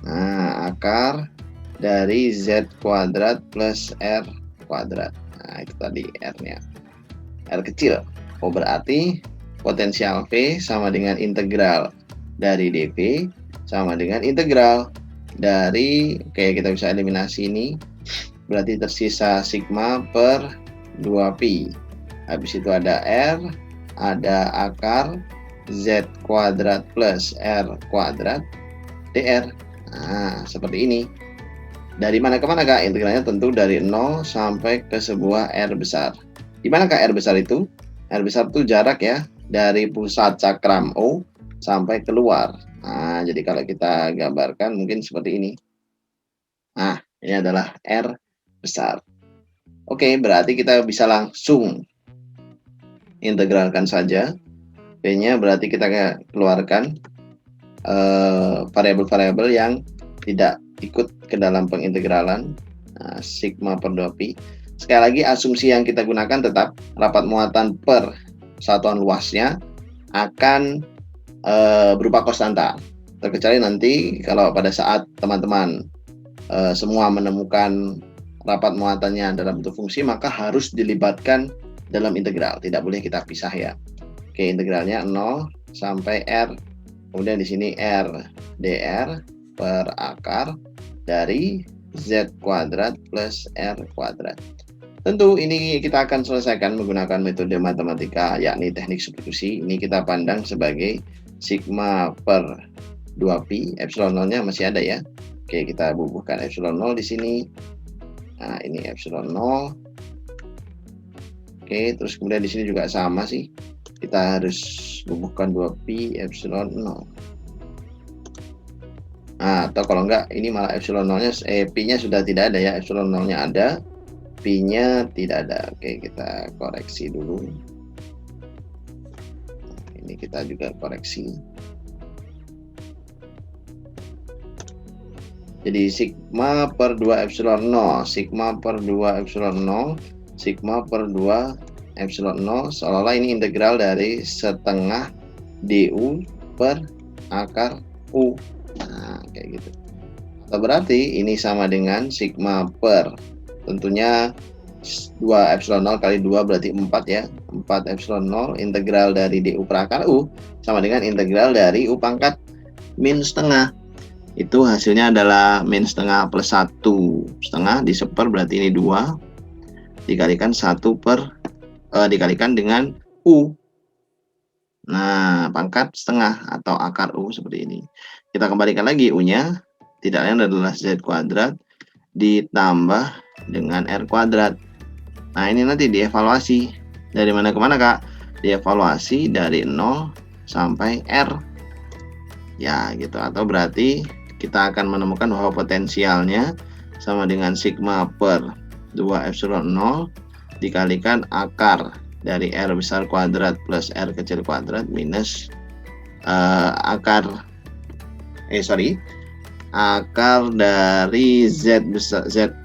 Nah, akar dari Z kuadrat plus R kuadrat. Nah, itu tadi R-nya. R kecil. Oh, berarti potensial V sama dengan integral dari dV sama dengan integral dari, oke, kita bisa eliminasi ini. Berarti tersisa sigma per 2pi. Habis itu ada R, ada akar Z kuadrat plus R kuadrat dr. Nah, seperti ini. Dari mana ke mana, Kak? Integralnya tentu dari 0 sampai ke sebuah R besar. Di manakah R besar itu? R besar itu jarak ya, dari pusat cakram O sampai keluar. Nah, jadi kalau kita gambarkan mungkin seperti ini. Nah, ini adalah R besar. Oke, berarti kita bisa langsung integralkan saja. P-nya berarti kita keluarkan variabel-variabel yang tidak ikut ke dalam pengintegralan. Nah, sigma per 2pi. Sekali lagi asumsi yang kita gunakan tetap rapat muatan per satuan luasnya akan berupa konstanta. Terkecuali nanti kalau pada saat teman-teman semua menemukan rapat muatannya dalam bentuk fungsi, maka harus dilibatkan dalam integral. Tidak boleh kita pisah ya. Oke, integralnya 0 sampai R. Kemudian di sini R dr per akar dari Z kuadrat plus R kuadrat. Tentu ini kita akan selesaikan menggunakan metode matematika, yakni teknik substitusi. Ini kita pandang sebagai sigma per 2pi, epsilon 0-nya masih ada ya. Oke, kita bubuhkan epsilon 0 di sini. Nah, ini epsilon 0. Oke, terus kemudian di sini juga sama sih. Kita harus bubuhkan 2pi epsilon 0. Nah, atau kalau enggak, ini malah epsilon 0-nya, pi-nya sudah tidak ada ya. Epsilon 0-nya ada, pi-nya tidak ada. Oke, kita koreksi dulu. Ini kita juga koreksi. Jadi sigma per 2 epsilon 0, sigma per 2 epsilon 0, sigma per 2 epsilon 0, seolah-olah ini integral dari setengah du per akar u. Nah, kayak gitu. Atau berarti ini sama dengan sigma per, tentunya 2 epsilon 0 kali 2 berarti 4 ya. 4 epsilon 0 integral dari du per akar u sama dengan integral dari u pangkat min setengah. Itu hasilnya adalah min setengah plus 1 setengah diseper, berarti ini 2 dikalikan 1 per dikalikan dengan u. Nah, pangkat setengah atau akar u seperti ini. Kita kembalikan lagi, u-nya tidak lain adalah Z kuadrat ditambah dengan R kuadrat. Nah, ini nanti dievaluasi. Dari mana ke mana, Kak? Dievaluasi dari 0 sampai R. Ya, gitu. Atau berarti kita akan menemukan bahwa potensialnya sama dengan sigma per 2 epsilon 0 dikalikan akar dari R besar kuadrat plus R kecil kuadrat minus akar dari Z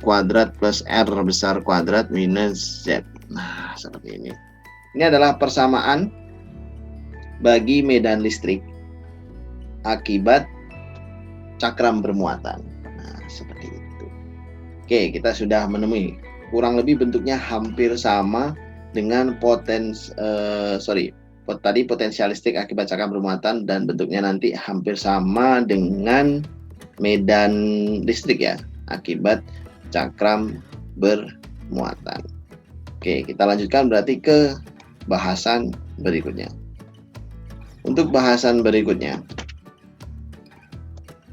kuadrat plus R besar kuadrat minus Z. Nah, seperti ini. Ini adalah persamaan bagi medan listrik akibat cakram bermuatan. Nah, seperti itu. Oke, kita sudah menemui kurang lebih bentuknya hampir sama dengan potensial listrik akibat cakram bermuatan, dan bentuknya nanti hampir sama dengan medan listrik ya akibat cakram bermuatan. Oke, kita lanjutkan berarti ke bahasan berikutnya. Untuk bahasan berikutnya,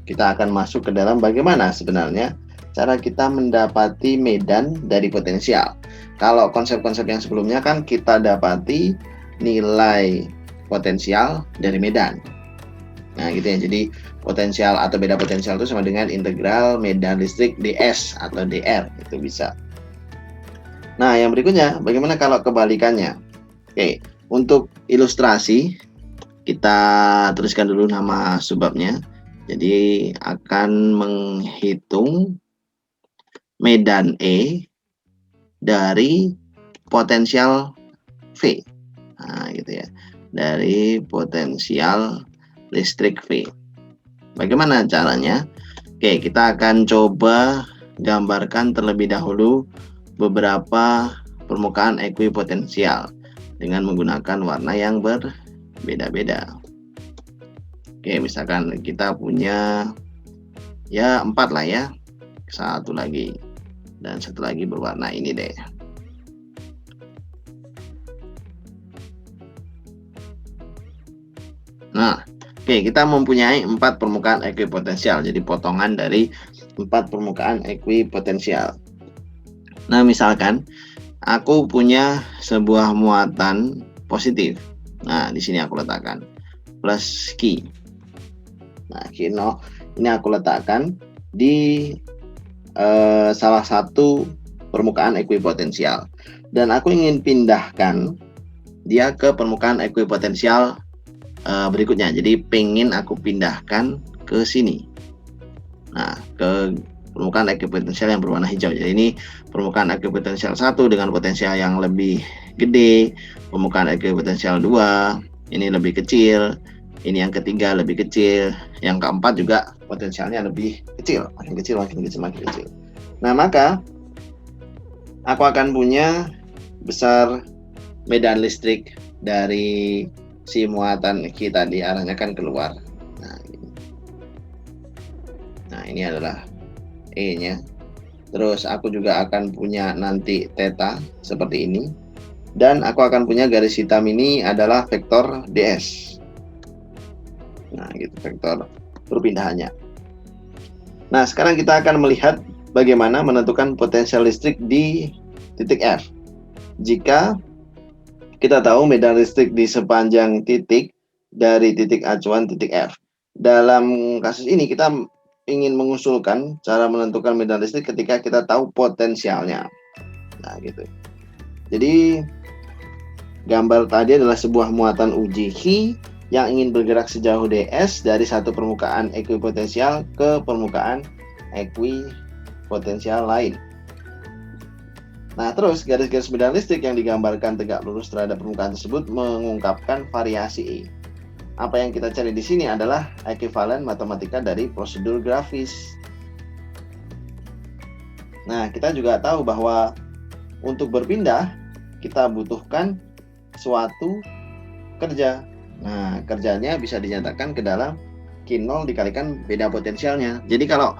kita akan masuk ke dalam bagaimana sebenarnya cara kita mendapati medan dari potensial. Kalau konsep-konsep yang sebelumnya kan kita dapati nilai potensial dari medan. Nah, gitu ya. Jadi potensial atau beda potensial itu sama dengan integral medan listrik ds atau dr, itu bisa. Nah, yang berikutnya bagaimana kalau kebalikannya? Oke, untuk ilustrasi kita tuliskan dulu nama subbabnya. Jadi akan menghitung medan E dari potensial V. Nah, gitu ya. Dari potensial listrik V. Bagaimana caranya? Oke, kita akan coba gambarkan terlebih dahulu beberapa permukaan ekuipotensial dengan menggunakan warna yang berbeda-beda. Oke, misalkan kita punya ya 4 lah ya. Satu lagi dan satu lagi berwarna ini deh. Nah, oke, kita mempunyai 4 permukaan ekuipotensial. Jadi potongan dari 4 permukaan ekuipotensial. Nah, misalkan aku punya sebuah muatan positif. Nah, di sini aku letakkan plus Q. Nah, Q0 ini aku letakkan di salah satu permukaan ekuipotensial. Dan aku ingin pindahkan dia ke permukaan ekuipotensial berikutnya. Jadi pengen aku pindahkan ke sini. Nah, ke permukaan ekuipotensial yang berwarna hijau. Jadi ini permukaan ekuipotensial 1 dengan potensial yang lebih gede, permukaan ekuipotensial 2 ini lebih kecil, ini yang ketiga lebih kecil, yang keempat juga potensialnya lebih kecil, makin kecil, makin kecil, makin kecil. Nah, maka aku akan punya besar medan listrik dari si muatan kita di arahnya kan keluar. Nah, ini adalah E-nya. Terus aku juga akan punya nanti theta seperti ini. Dan aku akan punya garis hitam ini adalah vektor ds. Nah, gitu vektor perpindahannya. Nah, sekarang kita akan melihat bagaimana menentukan potensial listrik di titik F. Jika kita tahu medan listrik di sepanjang titik dari titik acuan titik F. Dalam kasus ini kita ingin mengusulkan cara menentukan medan listrik ketika kita tahu potensialnya. Nah, gitu. Jadi gambar tadi adalah sebuah muatan uji Q yang ingin bergerak sejauh ds dari satu permukaan ekuipotensial ke permukaan ekuipotensial lain. Nah, terus garis-garis medan listrik yang digambarkan tegak lurus terhadap permukaan tersebut mengungkapkan variasi E. Apa yang kita cari di sini adalah ekuivalen matematika dari prosedur grafis. Nah, kita juga tahu bahwa untuk berpindah kita butuhkan suatu kerja. Nah, kerjanya bisa dinyatakan ke dalam Q0 dikalikan beda potensialnya. Jadi kalau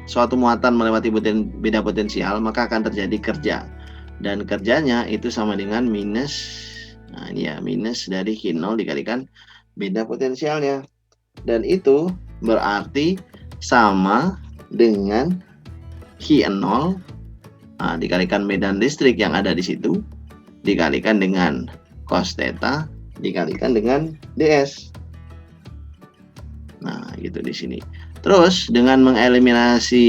suatu muatan melewati beda potensial, maka akan terjadi kerja. Dan kerjanya itu sama dengan minus, nah ini ya, minus dari Q0 dikalikan beda potensialnya. Dan itu berarti sama dengan Q0 dikalikan medan listrik yang ada di situ, dikalikan dengan cos theta, dikalikan dengan ds. Nah, gitu di sini. Terus dengan mengeliminasi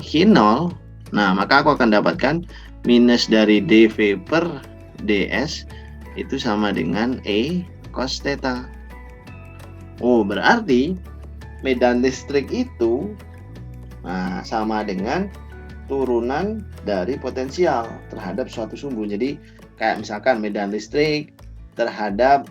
Q0, nah maka aku akan dapatkan minus dari dv per ds itu sama dengan E cos theta. Oh, berarti medan listrik itu sama dengan turunan dari potensial terhadap suatu sumbu. Jadi kayak misalkan medan listrik terhadap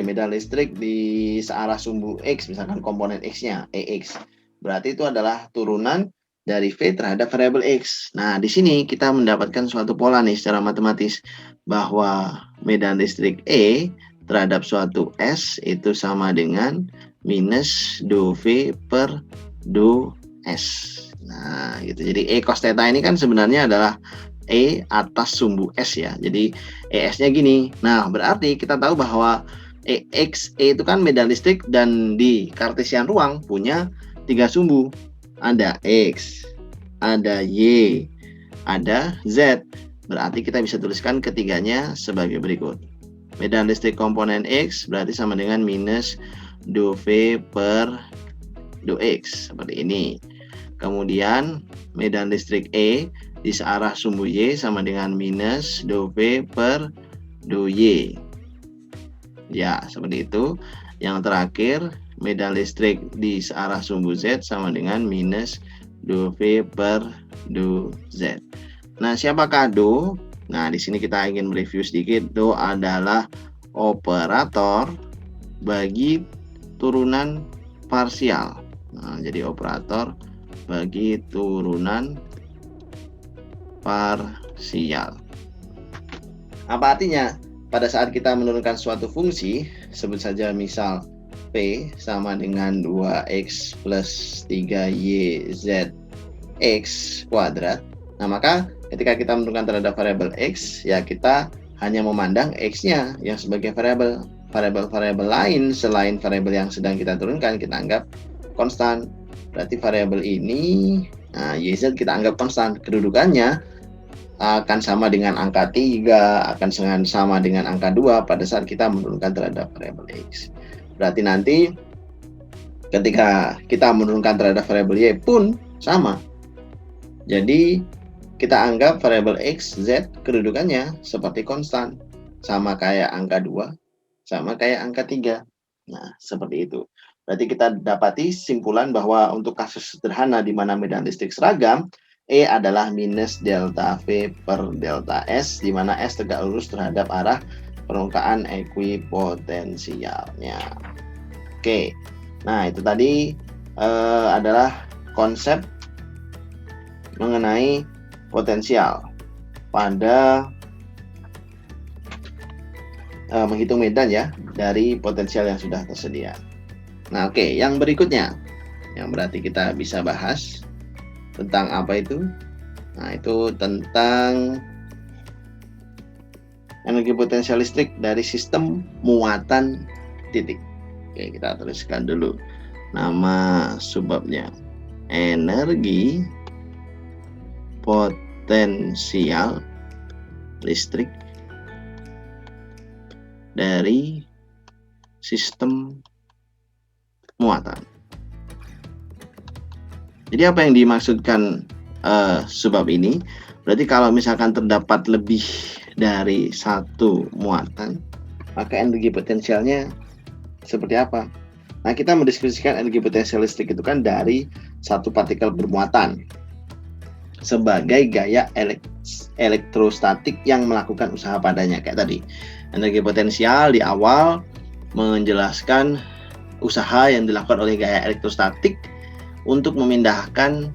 medan listrik di searah sumbu X, misalkan komponen X-nya EX. Berarti itu adalah turunan dari V terhadap variabel X. Nah, di sini kita mendapatkan suatu pola nih secara matematis bahwa medan listrik E terhadap suatu S itu sama dengan minus do V per do S. Nah, gitu. Jadi E cos theta ini kan sebenarnya adalah E atas sumbu S ya. Jadi ES-nya gini. Nah, berarti kita tahu bahwa EX itu kan medan listrik dan di kartesian ruang punya 3 sumbu. Ada X, ada Y, ada Z. Berarti kita bisa tuliskan ketiganya sebagai berikut. Medan listrik komponen X berarti sama dengan minus do V per do X. Seperti ini. Kemudian medan listrik E di searah sumbu Y sama dengan minus do V per do Y. Ya, seperti itu. Yang terakhir, medan listrik di arah sumbu Z sama dengan minus dou-V per dou-Z. Nah, siapakah dou? Nah, di sini kita ingin mereview sedikit. Dou adalah operator bagi turunan parsial. Nah, jadi operator bagi turunan parsial. Apa artinya? Pada saat kita menurunkan suatu fungsi, sebut saja misal P sama dengan 2x plus 3yz x kuadrat. Nah, maka ketika kita menentukan terhadap variabel x, ya kita hanya memandang x-nya yang sebagai variabel. Variabel-variabel lain selain variabel yang sedang kita turunkan, kita anggap konstan. Berarti variabel ini, nah, yz kita anggap konstan. Kedudukannya akan sama dengan angka 3, akan sama dengan angka 2 pada saat kita menurunkan terhadap variabel x. Berarti nanti ketika kita menurunkan terhadap variabel y pun sama. Jadi kita anggap variabel x, z kedudukannya seperti konstan. Sama kayak angka 2, sama kayak angka 3. Nah, seperti itu. Berarti kita dapati simpulan bahwa untuk kasus sederhana di mana medan listrik seragam, E adalah minus delta V per delta S, di mana S tegak lurus terhadap arah permukaan ekuipotensialnya. Oke, nah itu tadi adalah konsep mengenai potensial pada menghitung medan ya dari potensial yang sudah tersedia. Nah, oke, yang berikutnya yang berarti kita bisa bahas tentang apa itu? Nah, itu tentang energi potensial listrik dari sistem muatan titik. Oke, kita tuliskan dulu nama subbabnya. Energi potensial listrik dari sistem muatan. Jadi apa yang dimaksudkan subbab ini? Berarti kalau misalkan terdapat lebih dari satu muatan, maka energi potensialnya seperti apa? Nah, kita mendeskripsikan energi potensial listrik itu kan dari satu partikel bermuatan sebagai gaya elektrostatik yang melakukan usaha padanya. Kayak tadi, energi potensial di awal menjelaskan usaha yang dilakukan oleh gaya elektrostatik untuk memindahkan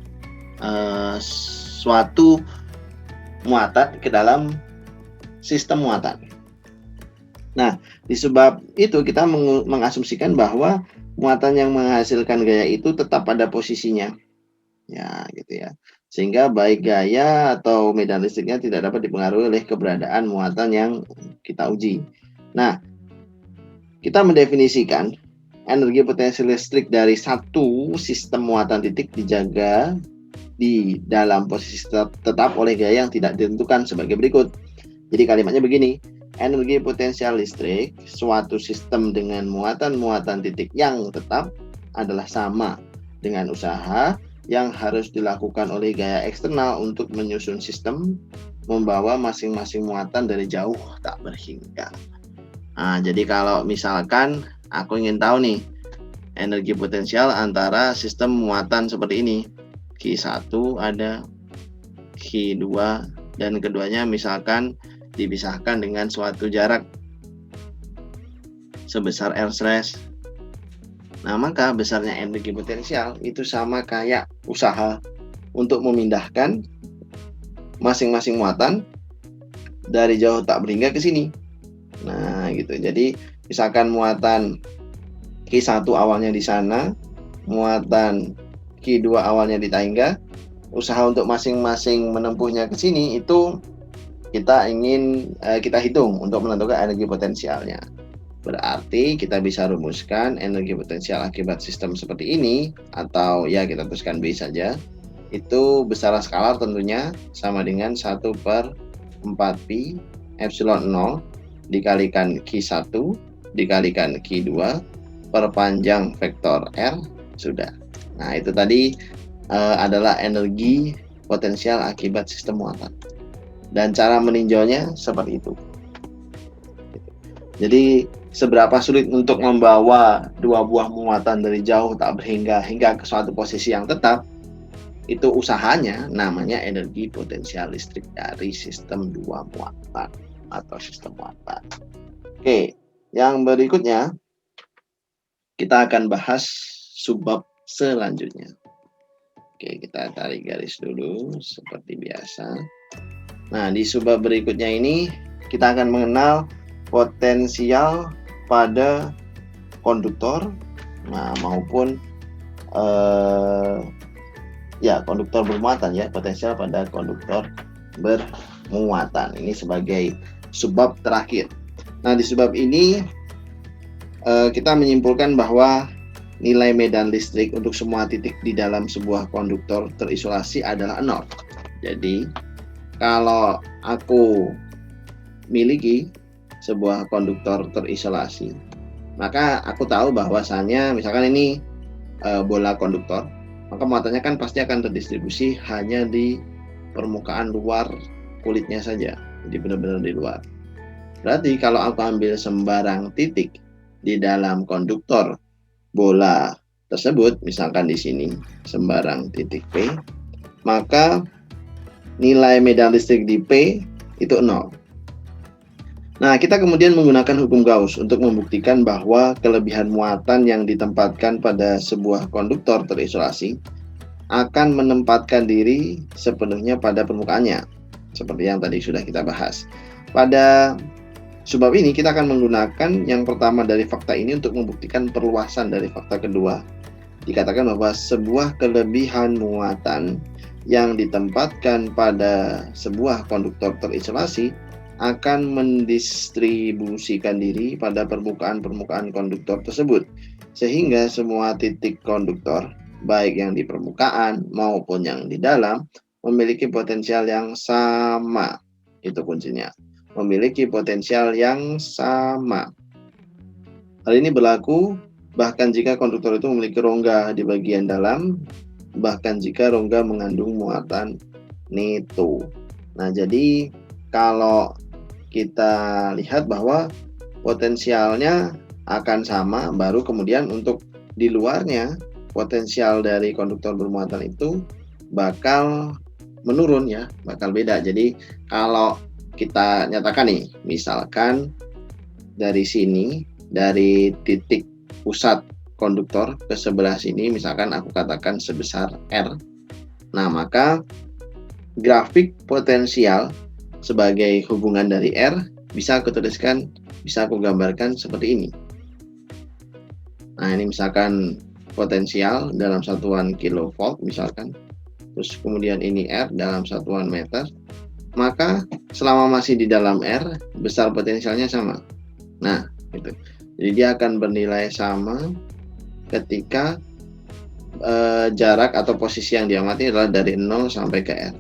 suatu muatan ke dalam sistem muatan. Nah, disebab itu kita mengasumsikan bahwa muatan yang menghasilkan gaya itu tetap pada posisinya. Ya, gitu ya. Sehingga baik gaya atau medan listriknya tidak dapat dipengaruhi oleh keberadaan muatan yang kita uji. Nah, kita mendefinisikan energi potensial listrik dari satu sistem muatan titik dijaga di dalam posisi tetap oleh gaya yang tidak ditentukan sebagai berikut. Jadi kalimatnya begini, energi potensial listrik suatu sistem dengan muatan-muatan titik yang tetap adalah sama dengan usaha yang harus dilakukan oleh gaya eksternal untuk menyusun sistem membawa masing-masing muatan dari jauh tak berhingga. Nah, jadi kalau misalkan aku ingin tahu nih energi potensial antara sistem muatan seperti ini, Q1 ada, Q2, dan keduanya misalkan dipisahkan dengan suatu jarak sebesar R/. Nah, maka besarnya energi potensial itu sama kayak usaha untuk memindahkan masing-masing muatan dari jauh tak berhingga ke sini. Nah, gitu. Jadi, misalkan muatan Q1 awalnya di sana, muatan Q2 awalnya di Tangga, usaha untuk masing-masing menempuhnya ke sini itu kita hitung untuk menentukan energi potensialnya. Berarti kita bisa rumuskan energi potensial akibat sistem seperti ini, atau ya kita tuliskan B saja, itu besaran skalar tentunya sama dengan 1/4pi epsilon 0 dikalikan Q1 dikalikan Q2 perpanjang vektor R, sudah. Nah, itu tadi adalah energi potensial akibat sistem muatan. Dan cara meninjaunya seperti itu. Jadi seberapa sulit untuk membawa dua buah muatan dari jauh tak berhingga hingga ke suatu posisi yang tetap, itu usahanya namanya energi potensial listrik dari sistem dua muatan atau sistem muatan. Oke, yang berikutnya kita akan bahas subbab selanjutnya. Oke, kita tarik garis dulu seperti biasa. Nah, di subbab berikutnya ini kita akan mengenal potensial pada konduktor, nah maupun konduktor bermuatan ya, potensial pada konduktor bermuatan. Ini sebagai subbab terakhir. Nah, di subbab ini kita menyimpulkan bahwa nilai medan listrik untuk semua titik di dalam sebuah konduktor terisolasi adalah 0. Jadi, kalau aku miliki sebuah konduktor terisolasi, maka aku tahu bahwasannya misalkan ini bola konduktor, maka muatannya kan pasti akan terdistribusi hanya di permukaan luar kulitnya saja, jadi benar-benar di luar. Berarti kalau aku ambil sembarang titik di dalam konduktor bola tersebut, misalkan di sini sembarang titik P, maka nilai medan listrik di P itu 0. Nah, kita kemudian menggunakan hukum Gauss untuk membuktikan bahwa kelebihan muatan yang ditempatkan pada sebuah konduktor terisolasi akan menempatkan diri sepenuhnya pada permukaannya, seperti yang tadi sudah kita bahas. Pada subbab ini kita akan menggunakan yang pertama dari fakta ini untuk membuktikan perluasan dari fakta kedua. Dikatakan bahwa sebuah kelebihan muatan yang ditempatkan pada sebuah konduktor terisolasi akan mendistribusikan diri pada permukaan-permukaan konduktor tersebut, sehingga semua titik konduktor, baik yang di permukaan maupun yang di dalam, memiliki potensial yang sama. Itu kuncinya, memiliki potensial yang sama. Hal ini berlaku bahkan jika konduktor itu memiliki rongga di bagian dalam, bahkan jika rongga mengandung muatan neto. Nah, jadi kalau kita lihat bahwa potensialnya akan sama, baru kemudian untuk di luarnya potensial dari konduktor bermuatan itu bakal menurun ya, bakal beda. Jadi kalau kita nyatakan nih, misalkan dari sini, dari titik pusat konduktor ke sebelah sini, misalkan aku katakan sebesar R. Nah, maka grafik potensial sebagai hubungan dari R bisa aku tuliskan, bisa aku gambarkan seperti ini. Nah, ini misalkan potensial dalam satuan kilovolt misalkan, terus kemudian ini R dalam satuan meter. Maka selama masih di dalam R, besar potensialnya sama. Nah, gitu. Jadi dia akan bernilai sama ketika jarak atau posisi yang diamati adalah dari 0 sampai ke R.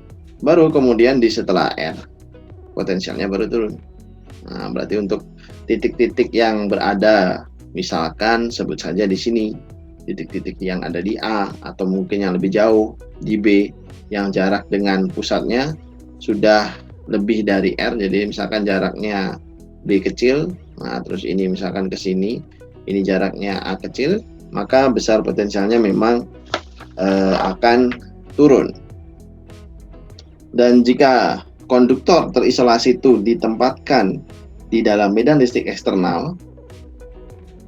Baru kemudian di setelah R, potensialnya baru turun. Nah, berarti untuk titik-titik yang berada, misalkan sebut saja di sini, titik-titik yang ada di A, atau mungkin yang lebih jauh di B, yang jarak dengan pusatnya sudah lebih dari R, jadi misalkan jaraknya B kecil, nah terus ini misalkan ke sini, ini jaraknya A kecil, maka besar potensialnya memang akan turun. Dan jika konduktor terisolasi itu ditempatkan di dalam medan listrik eksternal,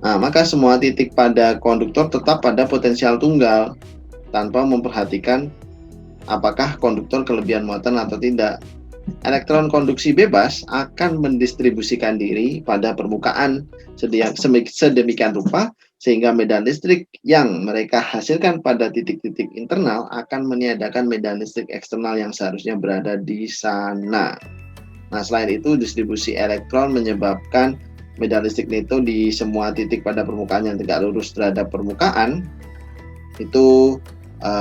nah maka semua titik pada konduktor tetap pada potensial tunggal tanpa memperhatikan apakah konduktor kelebihan muatan atau tidak. Elektron konduksi bebas akan mendistribusikan diri pada permukaan sedemikian rupa sehingga medan listrik yang mereka hasilkan pada titik-titik internal akan meniadakan medan listrik eksternal yang seharusnya berada di sana. Nah, selain itu distribusi elektron menyebabkan medan listrik neto di semua titik pada permukaan yang tegak lurus terhadap permukaan itu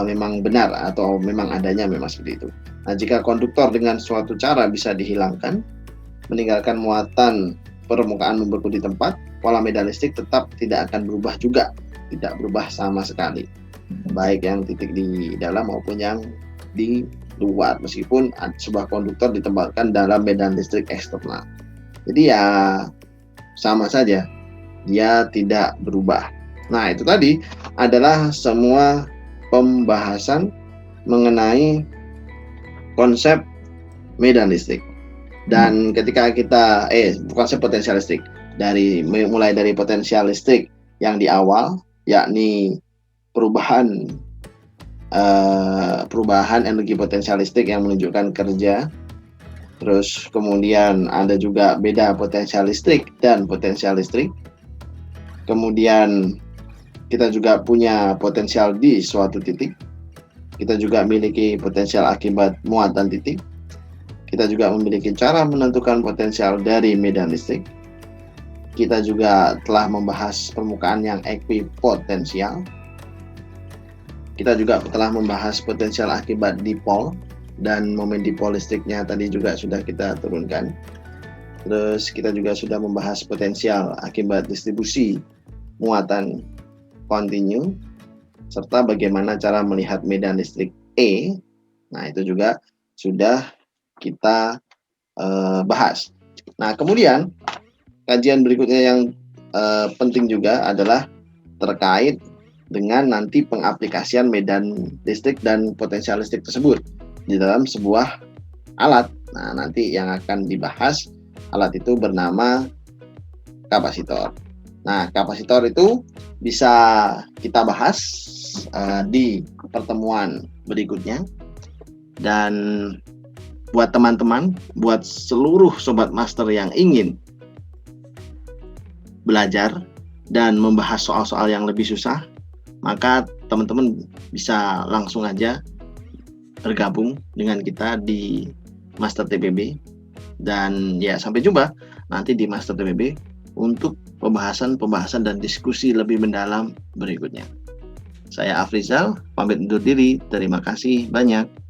memang benar atau memang adanya memang seperti itu. Nah, jika konduktor dengan suatu cara bisa dihilangkan, meninggalkan muatan permukaan membeku di tempat, pola medan listrik tetap tidak akan berubah juga, tidak berubah sama sekali, baik yang titik di dalam maupun yang di luar, meskipun sebuah konduktor ditempatkan dalam medan listrik eksternal. Jadi ya sama saja, dia tidak berubah. Nah, itu tadi adalah semua pembahasan mengenai konsep medan listrik. Dan ketika kita konsep potensial listrik, mulai dari potensial listrik yang di awal, yakni perubahan energi potensial listrik yang menunjukkan kerja. Terus kemudian ada juga beda potensial listrik dan potensial listrik. Kemudian kita juga punya potensial di suatu titik. Kita juga memiliki potensial akibat muatan titik. Kita juga memiliki cara menentukan potensial dari medan listrik. Kita juga telah membahas permukaan yang ekuipotensial. Kita juga telah membahas potensial akibat dipol, dan momen dipol listriknya tadi juga sudah kita turunkan. Terus kita juga sudah membahas potensial akibat distribusi muatan kontinu, serta bagaimana cara melihat medan listrik E. Nah, itu juga sudah kita bahas. Nah, kemudian kajian berikutnya yang penting juga adalah terkait dengan nanti pengaplikasian medan listrik dan potensial listrik tersebut di dalam sebuah alat. Nah, nanti yang akan dibahas alat itu bernama kapasitor. Nah, kapasitor itu bisa kita bahas di pertemuan berikutnya. Dan buat teman-teman, buat seluruh sobat master yang ingin belajar dan membahas soal-soal yang lebih susah, maka teman-teman bisa langsung aja bergabung dengan kita di Master TPB. Dan ya, sampai jumpa nanti di Master TPB untuk pembahasan dan diskusi lebih mendalam berikutnya. Saya Afrizal, pamit undur diri. Terima kasih banyak.